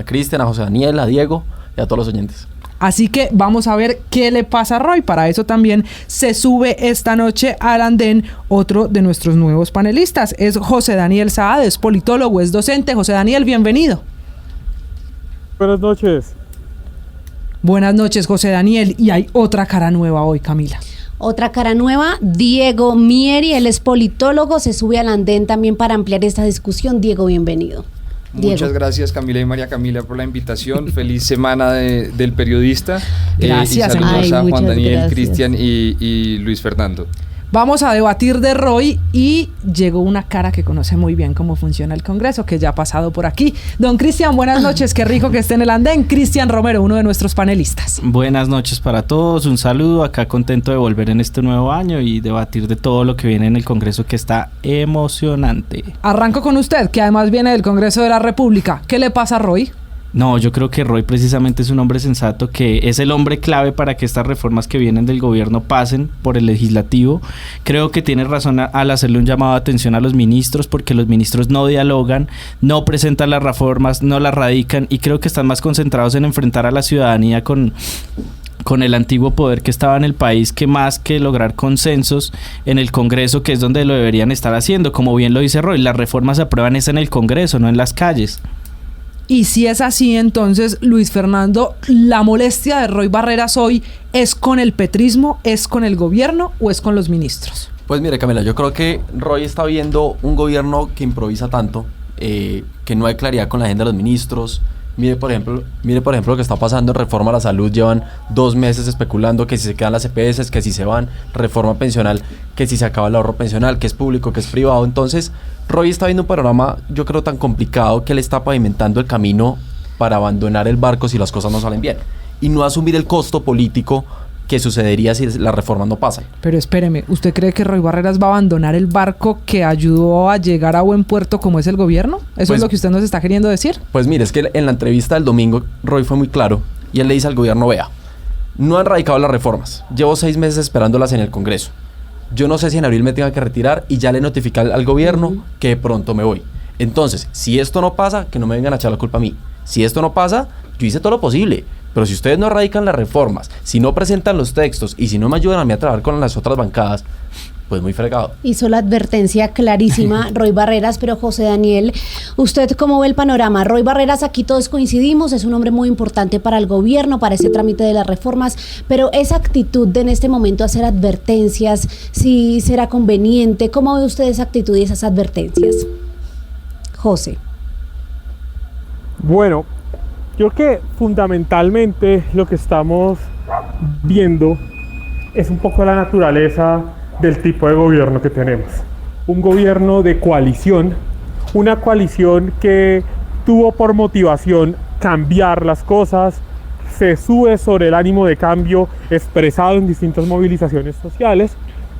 J: Cristian, a José Daniel, a Diego y a todos los oyentes.
B: Así que vamos a ver qué le pasa a Roy. Para eso también se sube esta noche al andén otro de nuestros nuevos panelistas. Es José Daniel Saad, es politólogo, es docente. José Daniel, bienvenido.
K: Buenas noches.
B: Buenas noches, José Daniel. Y hay otra cara nueva hoy, Camila.
C: Otra cara nueva, Diego Mieri, él es politólogo, se sube al andén también para ampliar esta discusión. Diego, bienvenido.
K: Muchas gracias, Camila y María Camila, por la invitación. Feliz semana del periodista.
B: Gracias.
K: Y saludos a Juan Daniel,
C: gracias.
K: Cristian y Luis Fernando.
B: Vamos a debatir de Roy y llegó una cara que conoce muy bien cómo funciona el Congreso, que ya ha pasado por aquí. Don Cristian, buenas noches, qué rico que esté en el andén. Cristian Romero, uno de nuestros panelistas.
L: Buenas noches para todos, un saludo, acá contento de volver en este nuevo año y debatir de todo lo que viene en el Congreso, que está emocionante.
B: Arranco con usted, que además viene del Congreso de la República. ¿Qué le pasa a Roy?
L: No, yo creo que Roy precisamente es un hombre sensato, que es el hombre clave para que estas reformas que vienen del gobierno pasen por el legislativo. Creo que tiene razón al hacerle un llamado de atención a los ministros, porque los ministros no dialogan, no presentan las reformas, no las radican, y creo que están más concentrados en enfrentar a la ciudadanía con el antiguo poder que estaba en el país, que más que lograr consensos en el Congreso, que es donde lo deberían estar haciendo. Como bien lo dice Roy, las reformas se aprueban es en el Congreso, no en las calles.
B: Y si es así, entonces, Luis Fernando, ¿la molestia de Roy Barreras hoy es con el petrismo, es con el gobierno o es con los ministros?
J: Pues mire, Camila, yo creo que Roy está viendo un gobierno que improvisa tanto, que no hay claridad con la agenda de los ministros. Mire por ejemplo lo que está pasando en reforma a la salud. Llevan 2 meses especulando que si se quedan las EPS, que si se van, reforma pensional, que si se acaba el ahorro pensional, que es público, que es privado. Entonces Roy está viendo un panorama, yo creo, tan complicado, que él está pavimentando el camino para abandonar el barco si las cosas no salen bien y no asumir el costo político que sucedería si las reformas no pasan.
B: Pero espéreme, ¿usted cree que Roy Barreras va a abandonar el barco que ayudó a llegar a buen puerto como es el gobierno? ¿Eso
J: pues,
B: es lo que usted nos está queriendo decir?
J: Pues mire, es que en la entrevista del domingo Roy fue muy claro y él le dice al gobierno: vea, no han radicado las reformas, llevo 6 meses esperándolas en el Congreso, yo no sé si en abril me tenga que retirar y ya le notifiqué al gobierno que pronto me voy. Entonces, si esto no pasa, que no me vengan a echar la culpa a mí. Si esto no pasa, yo hice todo lo posible. Pero si ustedes no radican las reformas, si no presentan los textos y si no me ayudan a mí a trabajar con las otras bancadas, pues muy fregado.
C: Hizo la advertencia clarísima Roy Barreras, pero José Daniel, ¿usted cómo ve el panorama? Roy Barreras, aquí todos coincidimos, es un hombre muy importante para el gobierno, para ese trámite de las reformas, pero esa actitud de en este momento hacer advertencias, si será conveniente, ¿cómo ve usted esa actitud y esas advertencias? José.
M: Bueno, yo creo que fundamentalmente lo que estamos viendo es un poco la naturaleza del tipo de gobierno que tenemos. Un gobierno de coalición, una coalición que tuvo por motivación cambiar las cosas, se sube sobre el ánimo de cambio expresado en distintas movilizaciones sociales,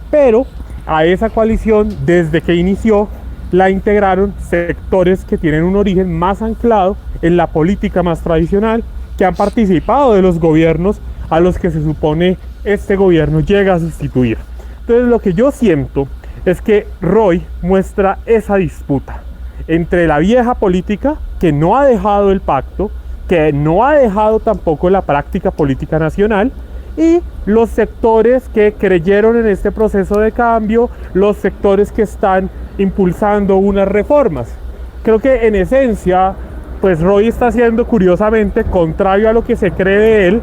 M: pero a esa coalición, desde que inició, la integraron sectores que tienen un origen más anclado en la política más tradicional, que han participado de los gobiernos a los que se supone este gobierno llega a sustituir. Entonces lo que yo siento es que Roy muestra esa disputa entre la vieja política, que no ha dejado el pacto, que no ha dejado tampoco la práctica política nacional, y los sectores que creyeron en este proceso de cambio, los sectores que están impulsando unas reformas. Creo que en esencia, pues Roy está siendo, curiosamente, contrario a lo que se cree de él,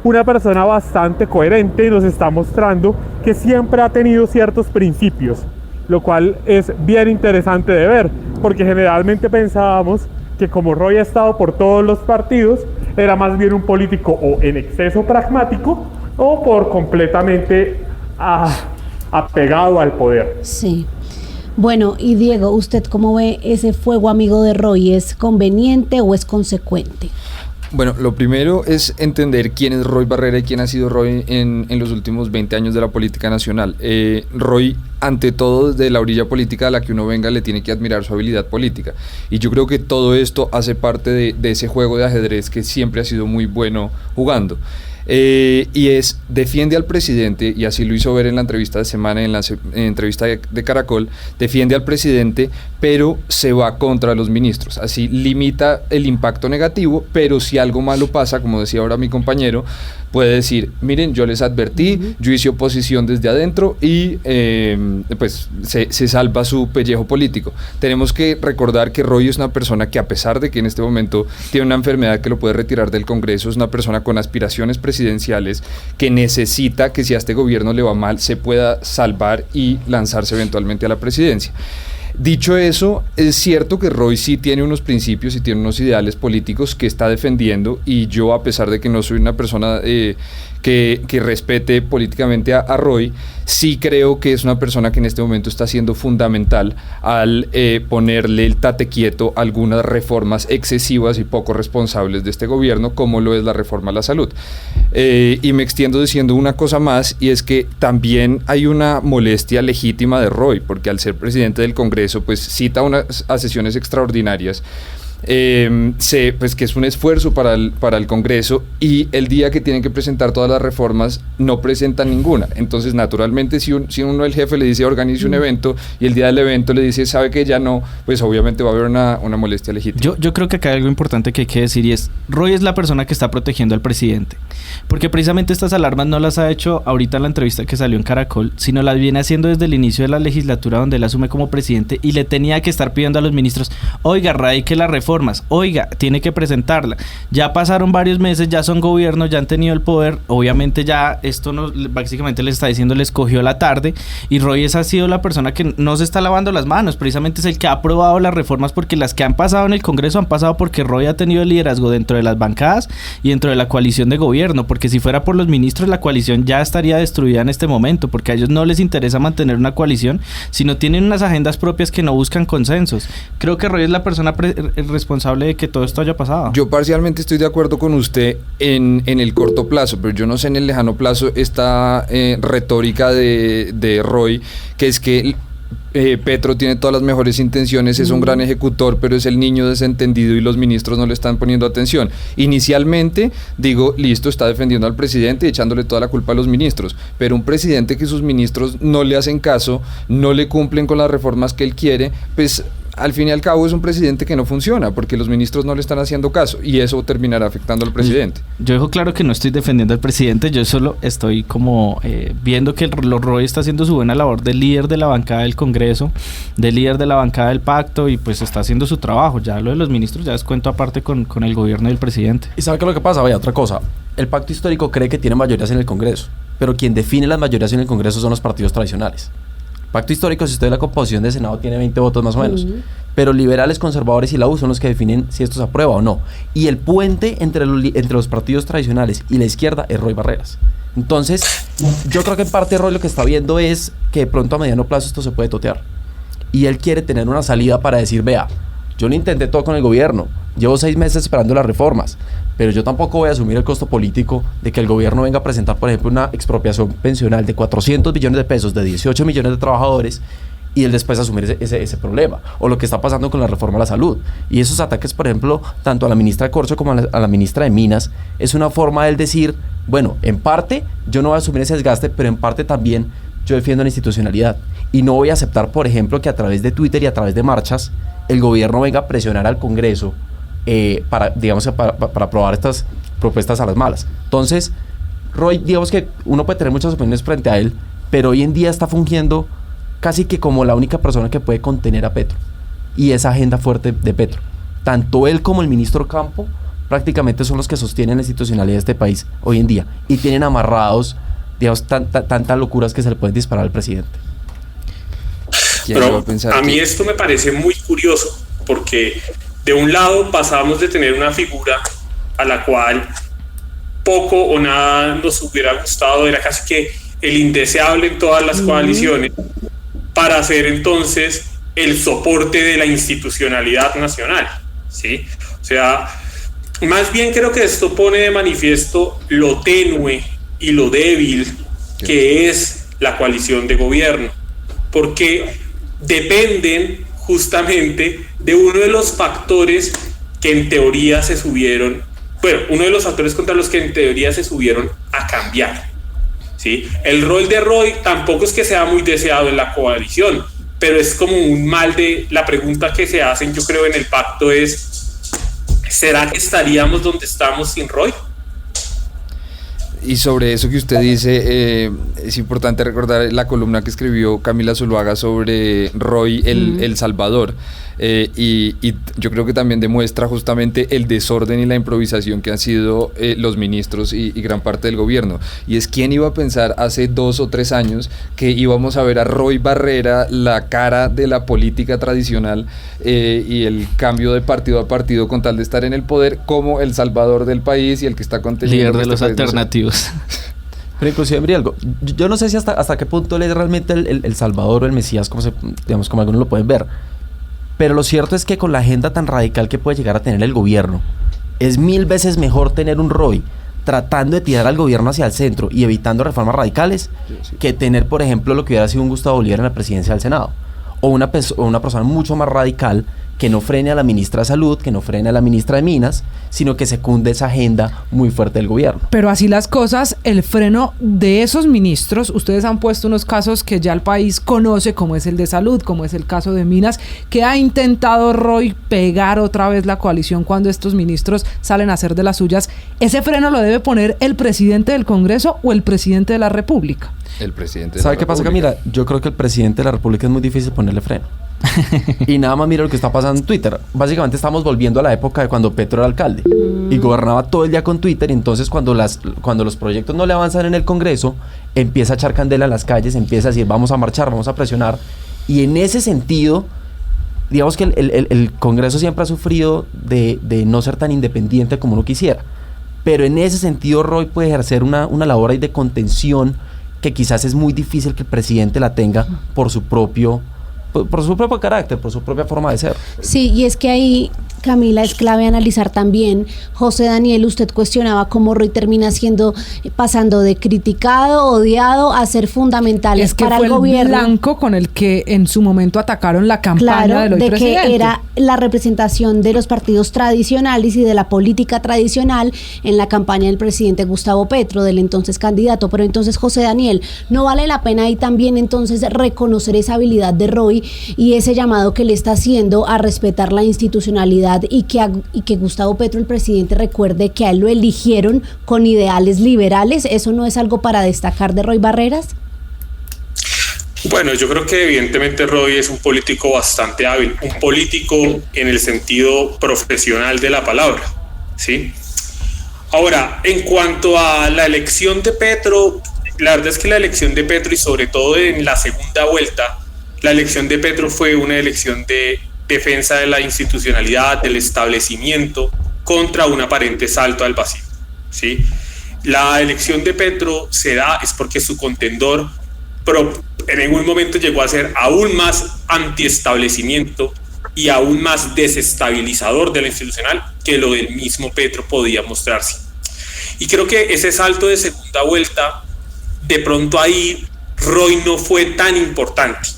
M: una persona bastante coherente, y nos está mostrando que siempre ha tenido ciertos principios, lo cual es bien interesante de ver, porque generalmente pensábamos que como Roy ha estado por todos los partidos, era más bien un político o en exceso pragmático o por completamente apegado al poder.
C: Sí. Bueno, y Diego, ¿usted cómo ve ese fuego amigo de Roy? ¿Es conveniente o es consecuente?
K: Bueno, lo primero es entender quién es Roy Barrera y quién ha sido Roy en los últimos 20 años de la política nacional. Roy, ante todo, desde la orilla política a la que uno venga, le tiene que admirar su habilidad política. Y yo creo que todo esto hace parte de ese juego de ajedrez que siempre ha sido muy bueno jugando. Y defiende al presidente, y así lo hizo ver en la entrevista de semana, en la entrevista de Caracol, defiende al presidente, pero se va contra los ministros, así limita el impacto negativo, pero si algo malo pasa, como decía ahora mi compañero, puede decir, miren, yo les advertí, yo hice oposición desde adentro y pues se salva su pellejo político. Tenemos que recordar que Roy es una persona que, a pesar de que en este momento tiene una enfermedad que lo puede retirar del Congreso, es una persona con aspiraciones presidenciales que necesita que, si a este gobierno le va mal, se pueda salvar y lanzarse eventualmente a la presidencia. Dicho eso, es cierto que Roy sí tiene unos principios y tiene unos ideales políticos que está defendiendo, y yo, a pesar de que no soy una persona que respete políticamente a Roy, sí creo que es una persona que en este momento está siendo fundamental al ponerle el tate quieto a algunas reformas excesivas y poco responsables de este gobierno, como lo es la reforma a la salud. Y me extiendo diciendo una cosa más, y es que también hay una molestia legítima de Roy, porque al ser presidente del Congreso, pues cita a sesiones extraordinarias, pues que es un esfuerzo para el Congreso, y el día que tienen que presentar todas las reformas no presentan ninguna. Entonces, naturalmente, si uno, el jefe, le dice organice un evento, y el día del evento le dice sabe que ya no, pues obviamente va a haber una molestia legítima.
L: Yo creo que acá hay algo importante que hay que decir, y es: Roy es la persona que está protegiendo al presidente, porque precisamente estas alarmas no las ha hecho ahorita en la entrevista que salió en Caracol, sino las viene haciendo desde el inicio de la legislatura, donde él asume como presidente y le tenía que estar pidiendo a los ministros: oiga, radique las reformas, oiga, tiene que presentarla. Ya pasaron varios meses, ya son gobierno, ya han tenido el poder, obviamente ya esto básicamente les está diciendo, les cogió la tarde, y Roy ha sido la persona que no se está lavando las manos, precisamente es el que ha aprobado las reformas, porque las que han pasado en el Congreso han pasado porque Roy ha tenido el liderazgo dentro de las bancadas y dentro de la coalición de gobierno, porque si fuera por los ministros, la coalición ya estaría destruida en este momento, porque a ellos no les interesa mantener una coalición, sino tienen unas agendas propias que no buscan consensos. Creo que Roy es la persona responsable de que todo esto haya pasado.
K: Yo parcialmente estoy de acuerdo con usted en el corto plazo, pero yo no sé en el lejano plazo esta retórica de Roy, que es que Petro tiene todas las mejores intenciones, es un gran ejecutor, pero es el niño desentendido y los ministros no le están poniendo atención. Inicialmente digo, listo, está defendiendo al presidente y echándole toda la culpa a los ministros, pero un presidente que sus ministros no le hacen caso, no le cumplen con las reformas que él quiere, pues al fin y al cabo es un presidente que no funciona, porque los ministros no le están haciendo caso, y eso terminará afectando al presidente.
L: Yo dejo claro que no estoy defendiendo al presidente, yo solo estoy como viendo que Roy está haciendo su buena labor de líder de la bancada del Congreso, de líder de la bancada del pacto, y pues está haciendo su trabajo. Ya lo de los ministros ya es cuento aparte con el gobierno del presidente.
J: ¿Y sabe qué es lo que pasa? Vaya, otra cosa, el pacto histórico cree que tiene mayorías en el Congreso, pero quien define las mayorías en el Congreso son los partidos tradicionales. Pacto histórico, si usted la composición del Senado tiene 20 votos más o menos. Pero liberales, conservadores y la U son los que definen si esto se aprueba o no. Y el puente entre los partidos tradicionales y la izquierda es Roy Barreras. Entonces, yo creo que en parte Roy lo que está viendo es que de pronto a mediano plazo esto se puede totear. Y él quiere tener una salida para decir, vea, yo lo intenté todo con el gobierno, llevo 6 meses esperando las reformas, pero yo tampoco voy a asumir el costo político de que el gobierno venga a presentar, por ejemplo, una expropiación pensional de 400 billones de pesos de 18 millones de trabajadores y él después asumir ese problema, o lo que está pasando con la reforma a la salud. Y esos ataques, por ejemplo, tanto a la ministra de Corcho como a la ministra de Minas, es una forma de él decir, bueno, en parte yo no voy a asumir ese desgaste, pero en parte también yo defiendo la institucionalidad. Y no voy a aceptar, por ejemplo, que a través de Twitter y a través de marchas, el gobierno venga a presionar al Congreso para aprobar estas propuestas a las malas. Entonces, Roy, digamos que uno puede tener muchas opiniones frente a él, pero hoy en día está fungiendo casi que como la única persona que puede contener a Petro y esa agenda fuerte de Petro. Tanto él como el ministro Campo prácticamente son los que sostienen la institucionalidad de este país hoy en día y tienen amarrados, digamos, tantas locuras que se le pueden disparar al presidente.
N: Pero a mí esto me parece muy curioso porque de un lado pasábamos de tener una figura a la cual poco o nada nos hubiera gustado, era casi que el indeseable en todas las coaliciones, para hacer entonces el soporte de la institucionalidad nacional, ¿sí? O sea, más bien creo que esto pone de manifiesto lo tenue y lo débil que es la coalición de gobierno, porque dependen justamente de uno de los factores que en teoría se subieron, bueno, uno de los factores contra los que en teoría se subieron a cambiar, ¿sí? El rol de Roy tampoco es que sea muy deseado en la coalición, pero es como un mal de la pregunta que se hacen, yo creo, en el pacto es, ¿será que estaríamos donde estamos sin Roy?
K: Y sobre eso que usted dice, es importante recordar la columna que escribió Camila Zuluaga sobre Roy el Salvador, y yo creo que también demuestra justamente el desorden y la improvisación que han sido los ministros y gran parte del gobierno. Y es, ¿quién iba a pensar hace 2 o 3 años que íbamos a ver a Roy Barrera, la cara de la política tradicional y el cambio de partido a partido con tal de estar en el poder, como el salvador del país y el que está conteniendo
L: líder de los alternativos?
J: Pero inclusive, Brialgo, yo no sé si hasta qué punto él es realmente el salvador o el mesías, como algunos lo pueden ver. Pero lo cierto es que con la agenda tan radical que puede llegar a tener el gobierno, es 1000 veces mejor tener un Roy tratando de tirar al gobierno hacia el centro y evitando reformas radicales, que tener, por ejemplo, lo que hubiera sido un Gustavo Bolívar en la presidencia del Senado, o una persona mucho más radical que no frene a la ministra de Salud, que no frene a la ministra de Minas, sino que secunde esa agenda muy fuerte del gobierno.
B: Pero así las cosas, el freno de esos ministros, ustedes han puesto unos casos que ya el país conoce, como es el de Salud, como es el caso de Minas, que ha intentado Roy pegar otra vez la coalición cuando estos ministros salen a hacer de las suyas. ¿Ese freno lo debe poner el presidente del Congreso o el presidente de la República?
K: El presidente de
J: ¿Sabe qué pasa, Camila? Yo creo que el presidente de la República es muy difícil ponerle freno. Y nada más mira lo que está pasando en Twitter. Básicamente estamos volviendo a la época de cuando Petro era alcalde y gobernaba todo el día con Twitter, y entonces cuando los proyectos no le avanzan en el Congreso, empieza a echar candela en las calles, empieza a decir vamos a marchar, vamos a presionar. Y en ese sentido, digamos que el Congreso siempre ha sufrido de no ser tan independiente como uno quisiera. Pero en ese sentido Roy puede ejercer una labor ahí de contención que quizás es muy difícil que el presidente la tenga por su propio carácter, por su propia forma de ser.
C: Sí, y es que ahí, Camila, es clave analizar también, José Daniel, usted cuestionaba cómo Roy termina pasando de criticado, odiado, a ser fundamental para el gobierno.
B: Es que fue el blanco con el que en su momento atacaron la campaña del hoy presidente.
C: Que era la representación de los partidos tradicionales y de la política tradicional en la campaña del presidente Gustavo Petro, del entonces candidato. Pero entonces, José Daniel, ¿no vale la pena ahí también entonces reconocer esa habilidad de Roy y ese llamado que le está haciendo a respetar la institucionalidad y que Gustavo Petro, el presidente, recuerde que a él lo eligieron con ideales liberales? ¿Eso no es algo para destacar de Roy Barreras?
N: Bueno, yo creo que evidentemente Roy es un político bastante hábil, un político en el sentido profesional de la palabra, ¿sí? Ahora, en cuanto a la elección de Petro, la verdad es que la elección de Petro, y sobre todo en la segunda vuelta, la elección de Petro fue una elección de defensa de la institucionalidad, del establecimiento, contra un aparente salto al vacío, ¿sí? La elección de Petro se da es porque su contendor en algún momento llegó a ser aún más antiestablecimiento y aún más desestabilizador de la institucional que lo del mismo Petro podía mostrarse. Y creo que ese salto de segunda vuelta, de pronto ahí Roy no fue tan importante.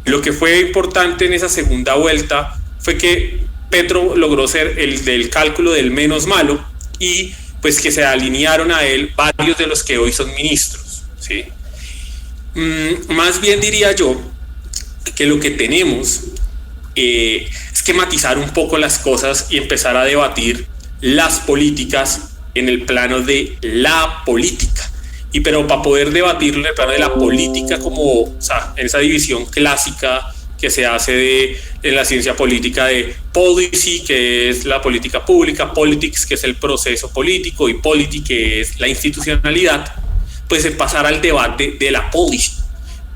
N: Lo que fue importante en esa segunda vuelta fue que Petro logró ser el del cálculo del menos malo y pues que se alinearon a él varios de los que hoy son ministros, ¿sí? Más bien diría yo que lo que tenemos es que matizar un poco las cosas y empezar a debatir las políticas en el plano de la política. Pero para poder debatirlo en el plano de la política, como, o sea, en esa división clásica que se hace en la ciencia política de policy, que es la política pública, politics, que es el proceso político, y polity, que es la institucionalidad, pues pasar al debate de la policy.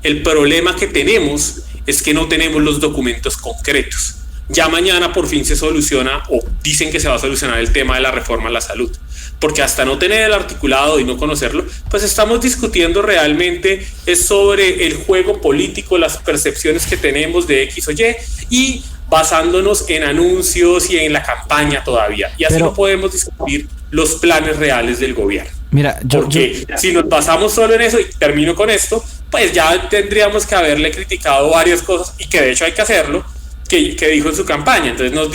N: El problema que tenemos es que no tenemos los documentos concretos. Ya mañana por fin se soluciona, o dicen que se va a solucionar el tema de la reforma a la salud, porque hasta no tener el articulado y no conocerlo, pues estamos discutiendo realmente es sobre el juego político, las percepciones que tenemos de X o Y, y basándonos en anuncios y en la campaña todavía. Y así no podemos discutir los planes reales del gobierno.
L: Mira,
N: si nos basamos solo en eso, y termino con esto, pues ya tendríamos que haberle criticado varias cosas, y que de hecho hay que hacerlo, que dijo en su campaña. Entonces nos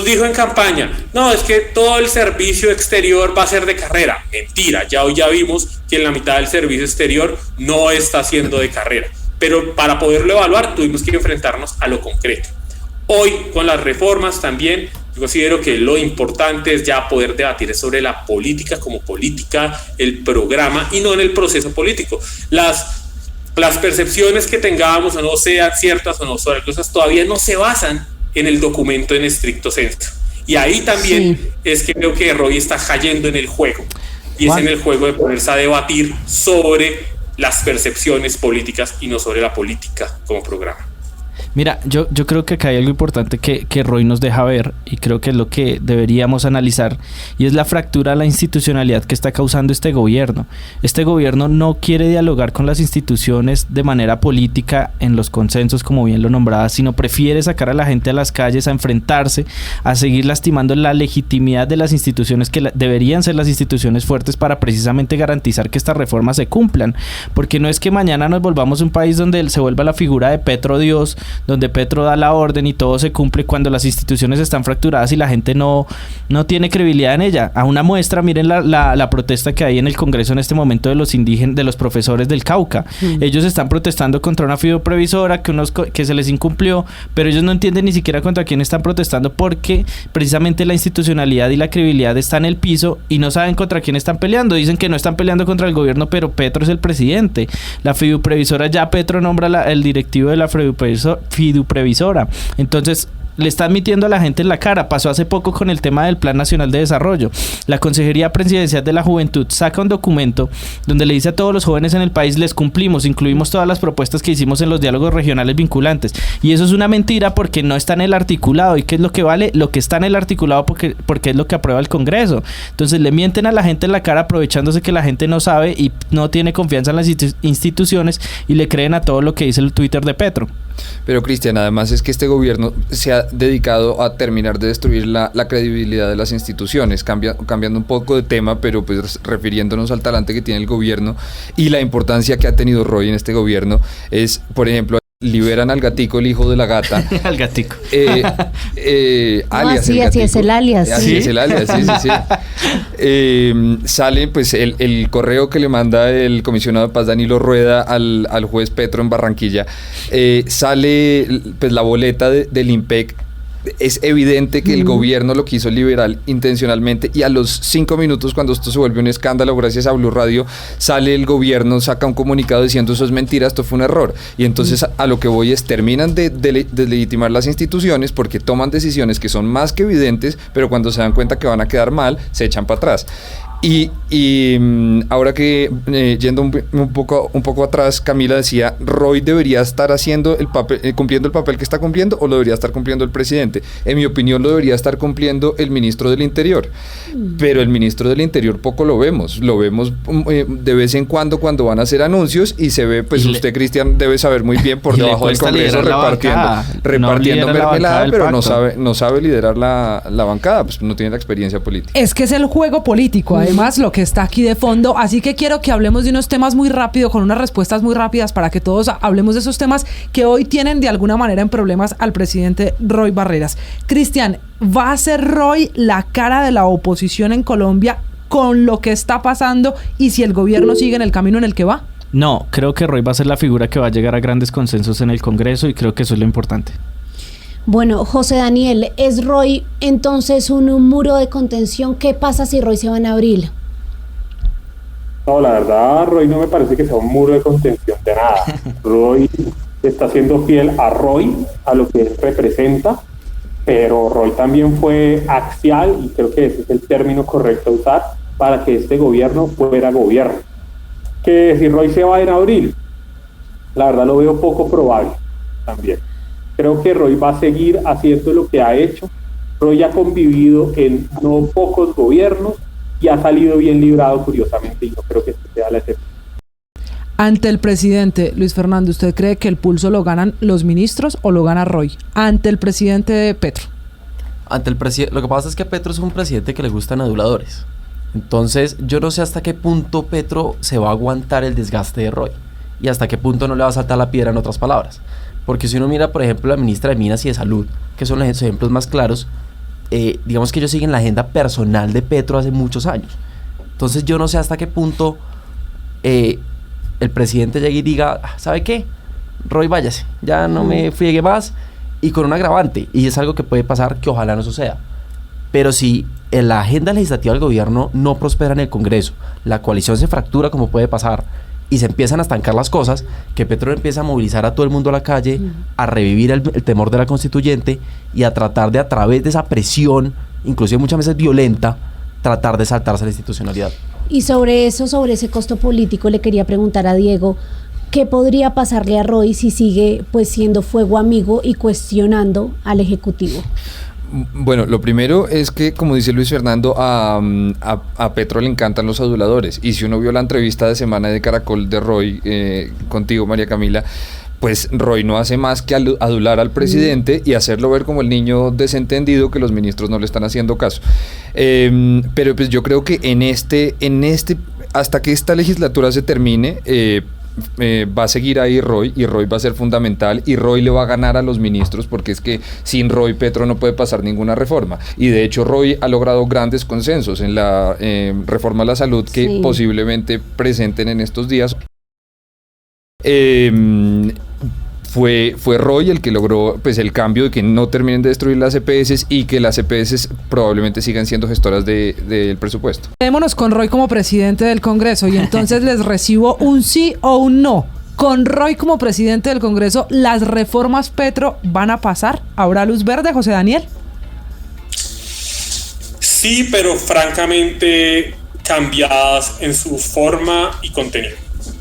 N: dijo en campaña, no, es que todo el servicio exterior va a ser de carrera. Mentira, ya hoy ya vimos que en la mitad del servicio exterior no está siendo de carrera. Pero para poderlo evaluar tuvimos que enfrentarnos a lo concreto. Hoy con las reformas también, yo considero que lo importante es ya poder debatir sobre la política como política, el programa, y no en el proceso político. Las percepciones que tengamos, o no sean ciertas o no sobre cosas, todavía no se basan en el documento en estricto senso. Y ahí también es que creo que Roy está cayendo en el juego. Y es en el juego de ponerse a debatir sobre las percepciones políticas y no sobre la política como programa.
L: Mira, yo creo que acá hay algo importante que Roy nos deja ver, y creo que es lo que deberíamos analizar, y es la fractura a la institucionalidad que está causando este gobierno. Este gobierno no quiere dialogar con las instituciones de manera política en los consensos, como bien lo nombraba, sino prefiere sacar a la gente a las calles a enfrentarse, a seguir lastimando la legitimidad de las instituciones que deberían ser las instituciones fuertes para precisamente garantizar que estas reformas se cumplan. Porque no es que mañana nos volvamos un país donde se vuelva la figura de Petro Dios, donde Petro da la orden y todo se cumple, cuando las instituciones están fracturadas y la gente no tiene credibilidad en ella. A una muestra, miren la protesta que hay en el Congreso en este momento de los indígenas, de los profesores del Cauca. Ellos están protestando contra una fiduprevisora que se les incumplió, pero ellos no entienden ni siquiera contra quién están protestando, porque precisamente la institucionalidad y la credibilidad está en el piso y no saben contra quién están peleando. Dicen que no están peleando contra el gobierno, pero Petro es el presidente. La fiduprevisora, ya Petro nombra el directivo de la fiduprevisora. Entonces le está admitiendo a la gente en la cara. Pasó hace poco con el tema del Plan Nacional de Desarrollo. La Consejería Presidencial de la Juventud saca un documento donde le dice a todos los jóvenes en el país: les cumplimos, incluimos todas las propuestas que hicimos en los diálogos regionales vinculantes. Y eso es una mentira, porque no está en el articulado. ¿Y qué es lo que vale? Lo que está en el articulado, porque es lo que aprueba el Congreso. Entonces le mienten a la gente en la cara, aprovechándose que la gente no sabe y no tiene confianza en las instituciones, y le creen a todo lo que dice el Twitter de Petro.
K: Pero Cristian, además es que este gobierno se ha dedicado a terminar de destruir la credibilidad de las instituciones, cambiando un poco de tema, pero pues refiriéndonos al talante que tiene el gobierno y la importancia que ha tenido Roy en este gobierno. Es, por ejemplo, liberan al gatico, el hijo de la gata.
L: Al gatico.
K: Alias.
C: Sí, así es el alias.
K: Así es el alias, sí. Sale pues el correo que le manda el comisionado de paz Danilo Rueda al juez Petro en Barranquilla. Sale pues la boleta del IMPEC. Es evidente que el gobierno lo quiso liberar intencionalmente, y a los 5 minutos, cuando esto se vuelve un escándalo gracias a Blue Radio, sale el gobierno, saca un comunicado diciendo: eso es mentira, esto fue un error. Y entonces a lo que voy es, terminan de legitimar las instituciones porque toman decisiones que son más que evidentes, pero cuando se dan cuenta que van a quedar mal, se echan para atrás. Ahora que yendo un poco atrás, Camila decía, Roy debería estar haciendo el papel, cumpliendo el papel que está cumpliendo, o lo debería estar cumpliendo el presidente. En mi opinión, lo debería estar cumpliendo el ministro del Interior. Pero el ministro del Interior poco lo vemos de vez en cuando van a hacer anuncios y se ve, pues usted, Cristian, debe saber muy bien por debajo del Congreso repartiendo mermelada, pero no sabe liderar la bancada, pues no tiene la experiencia política.
B: Es que es el juego político, además, lo que está aquí de fondo. Así que quiero que hablemos de unos temas muy rápido, con unas respuestas muy rápidas, para que todos hablemos de esos temas que hoy tienen de alguna manera en problemas al presidente Roy Barreras. Cristian, ¿va a ser Roy la cara de la oposición en Colombia con lo que está pasando y si el gobierno sigue en el camino en el que va?
L: No, creo que Roy va a ser la figura que va a llegar a grandes consensos en el Congreso y creo que eso es lo importante.
C: Bueno, José Daniel, ¿es Roy entonces un muro de contención? ¿Qué pasa si Roy se va en abril?
M: No, la verdad, Roy no me parece que sea un muro de contención de nada. Roy está siendo fiel a Roy, a lo que él representa, pero Roy también fue axial, y creo que ese es el término correcto a usar, para que este gobierno fuera gobierno. Que si Roy se va en abril, la verdad lo veo poco probable también. Creo que Roy va a seguir haciendo lo que ha hecho. Roy ha convivido en no pocos gobiernos y ha salido bien librado, curiosamente, y no creo que este sea la excepción.
B: Ante el presidente, Luis Fernando, ¿usted cree que el pulso lo ganan los ministros o lo gana Roy? Ante el presidente Petro.
J: Ante el presidente, lo que pasa es que Petro es un presidente que le gustan aduladores. Entonces, yo no sé hasta qué punto Petro se va a aguantar el desgaste de Roy y hasta qué punto no le va a saltar la piedra, en otras palabras. Porque si uno mira, por ejemplo, la ministra de Minas y de Salud, que son los ejemplos más claros, digamos que ellos siguen la agenda personal de Petro hace muchos años. Entonces yo no sé hasta qué punto el presidente llegue y diga, ¿sabe qué? Roy, váyase, ya no me friegue más, y con un agravante, y es algo que puede pasar, que ojalá no suceda. Pero si en la agenda legislativa del gobierno no prospera en el Congreso, la coalición se fractura, como puede pasar, y se empiezan a estancar las cosas, que Petro empieza a movilizar a todo el mundo a la calle, a revivir el temor de la constituyente y a tratar de, a través de esa presión, inclusive muchas veces violenta, tratar de saltarse la institucionalidad.
C: Y sobre ese costo político, le quería preguntar a Diego, ¿qué podría pasarle a Roy si sigue pues siendo fuego amigo y cuestionando al Ejecutivo?
K: Bueno, lo primero es que, como dice Luis Fernando, a Petro le encantan los aduladores. Y si uno vio la entrevista de semana de Caracol de Roy, contigo, María Camila, pues Roy no hace más que adular al presidente y hacerlo ver como el niño desentendido que los ministros no le están haciendo caso. Pero pues yo creo que en este hasta que esta legislatura se termine, va a seguir ahí Roy, y Roy va a ser fundamental, y Roy le va a ganar a los ministros, porque es que sin Roy Petro no puede pasar ninguna reforma, y de hecho Roy ha logrado grandes consensos en la reforma a la salud que posiblemente presenten en estos días. Fue Roy el que logró pues el cambio de que no terminen de destruir las EPS y que las EPS probablemente sigan siendo gestoras del presupuesto.
B: Quedémonos con Roy como presidente del Congreso y entonces les recibo un sí o un no. Con Roy como presidente del Congreso, ¿las reformas Petro van a pasar? ¿Habrá luz verde, José Daniel?
N: Sí, pero francamente cambiadas en su forma y contenido.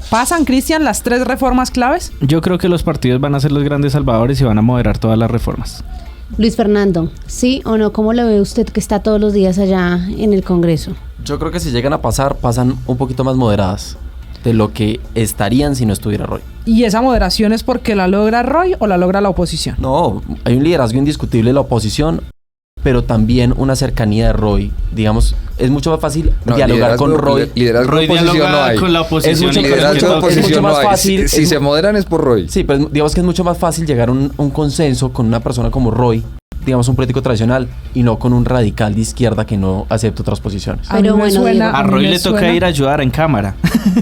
B: ¿Pasan, Cristian, las 3 reformas claves?
L: Yo creo que los partidos van a ser los grandes salvadores y van a moderar todas las reformas.
C: Luis Fernando, ¿sí o no? ¿Cómo lo ve usted que está todos los días allá en el Congreso?
J: Yo creo que si llegan a pasar, pasan un poquito más moderadas de lo que estarían si no estuviera Roy.
B: ¿Y esa moderación es porque la logra Roy o la logra la oposición?
J: No, hay un liderazgo indiscutible de la oposición, pero también una cercanía de Roy. Digamos, es mucho más fácil dialogar con Roy.
K: Liderazgo de oposición no hay.
L: Con la oposición.
K: Es mucho más fácil. Si se moderan es por Roy.
J: Sí, pero digamos que es mucho más fácil llegar a un consenso con una persona como Roy, digamos un político tradicional, y no con un radical de izquierda que no acepta otras posiciones.
B: Pero bueno,
L: a Roy le toca ir a ayudar en cámara.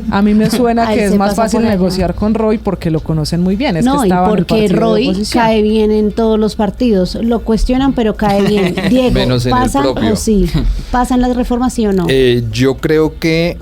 L: A
B: mí me suena que es más fácil negociar con Roy porque lo conocen muy bien. Es
C: no,
B: que
C: y porque Roy cae bien en todos los partidos. Lo cuestionan, pero cae bien. Diego, ¿pasan o sí? ¿Pasan las reformas, sí o no?
K: Yo creo que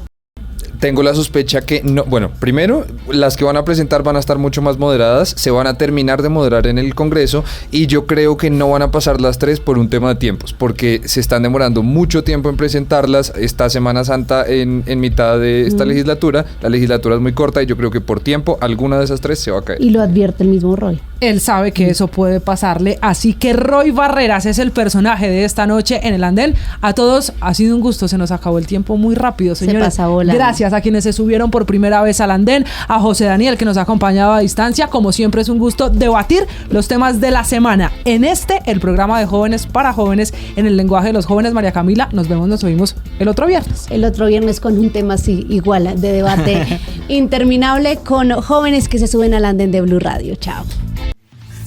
K: tengo la sospecha que no, bueno, primero, las que van a presentar van a estar mucho más moderadas, se van a terminar de moderar en el Congreso y yo creo que no van a pasar las 3 por un tema de tiempos, porque se están demorando mucho tiempo en presentarlas. Esta Semana Santa en mitad de esta legislatura, la legislatura es muy corta y yo creo que por tiempo alguna de esas 3 se va a caer.
C: Y lo advierte el mismo Roy.
B: Él sabe que eso puede pasarle, así que Roy Barreras es el personaje de esta noche en el andén. A todos ha sido un gusto, se nos acabó el tiempo muy rápido, señores.
C: Se pasa volando.
B: Gracias a quienes se subieron por primera vez al andén, a José Daniel que nos ha acompañado a distancia. Como siempre es un gusto debatir los temas de la semana. En el programa de jóvenes para jóvenes, en el lenguaje de los jóvenes. María Camila, nos oímos el otro viernes.
C: El otro viernes con un tema así, igual, de debate interminable con jóvenes que se suben al andén de Blue Radio. Chao.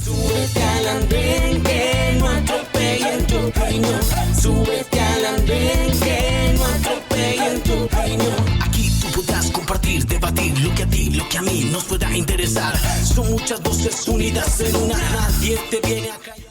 A: Súbete al andén que no atropellen tu opinión. Súbete al andén que no atropellen tu opinión. Aquí tú podrás compartir, debatir lo que a ti, lo que a mí nos pueda interesar. Son muchas voces unidas en una. Nadie te viene a callar.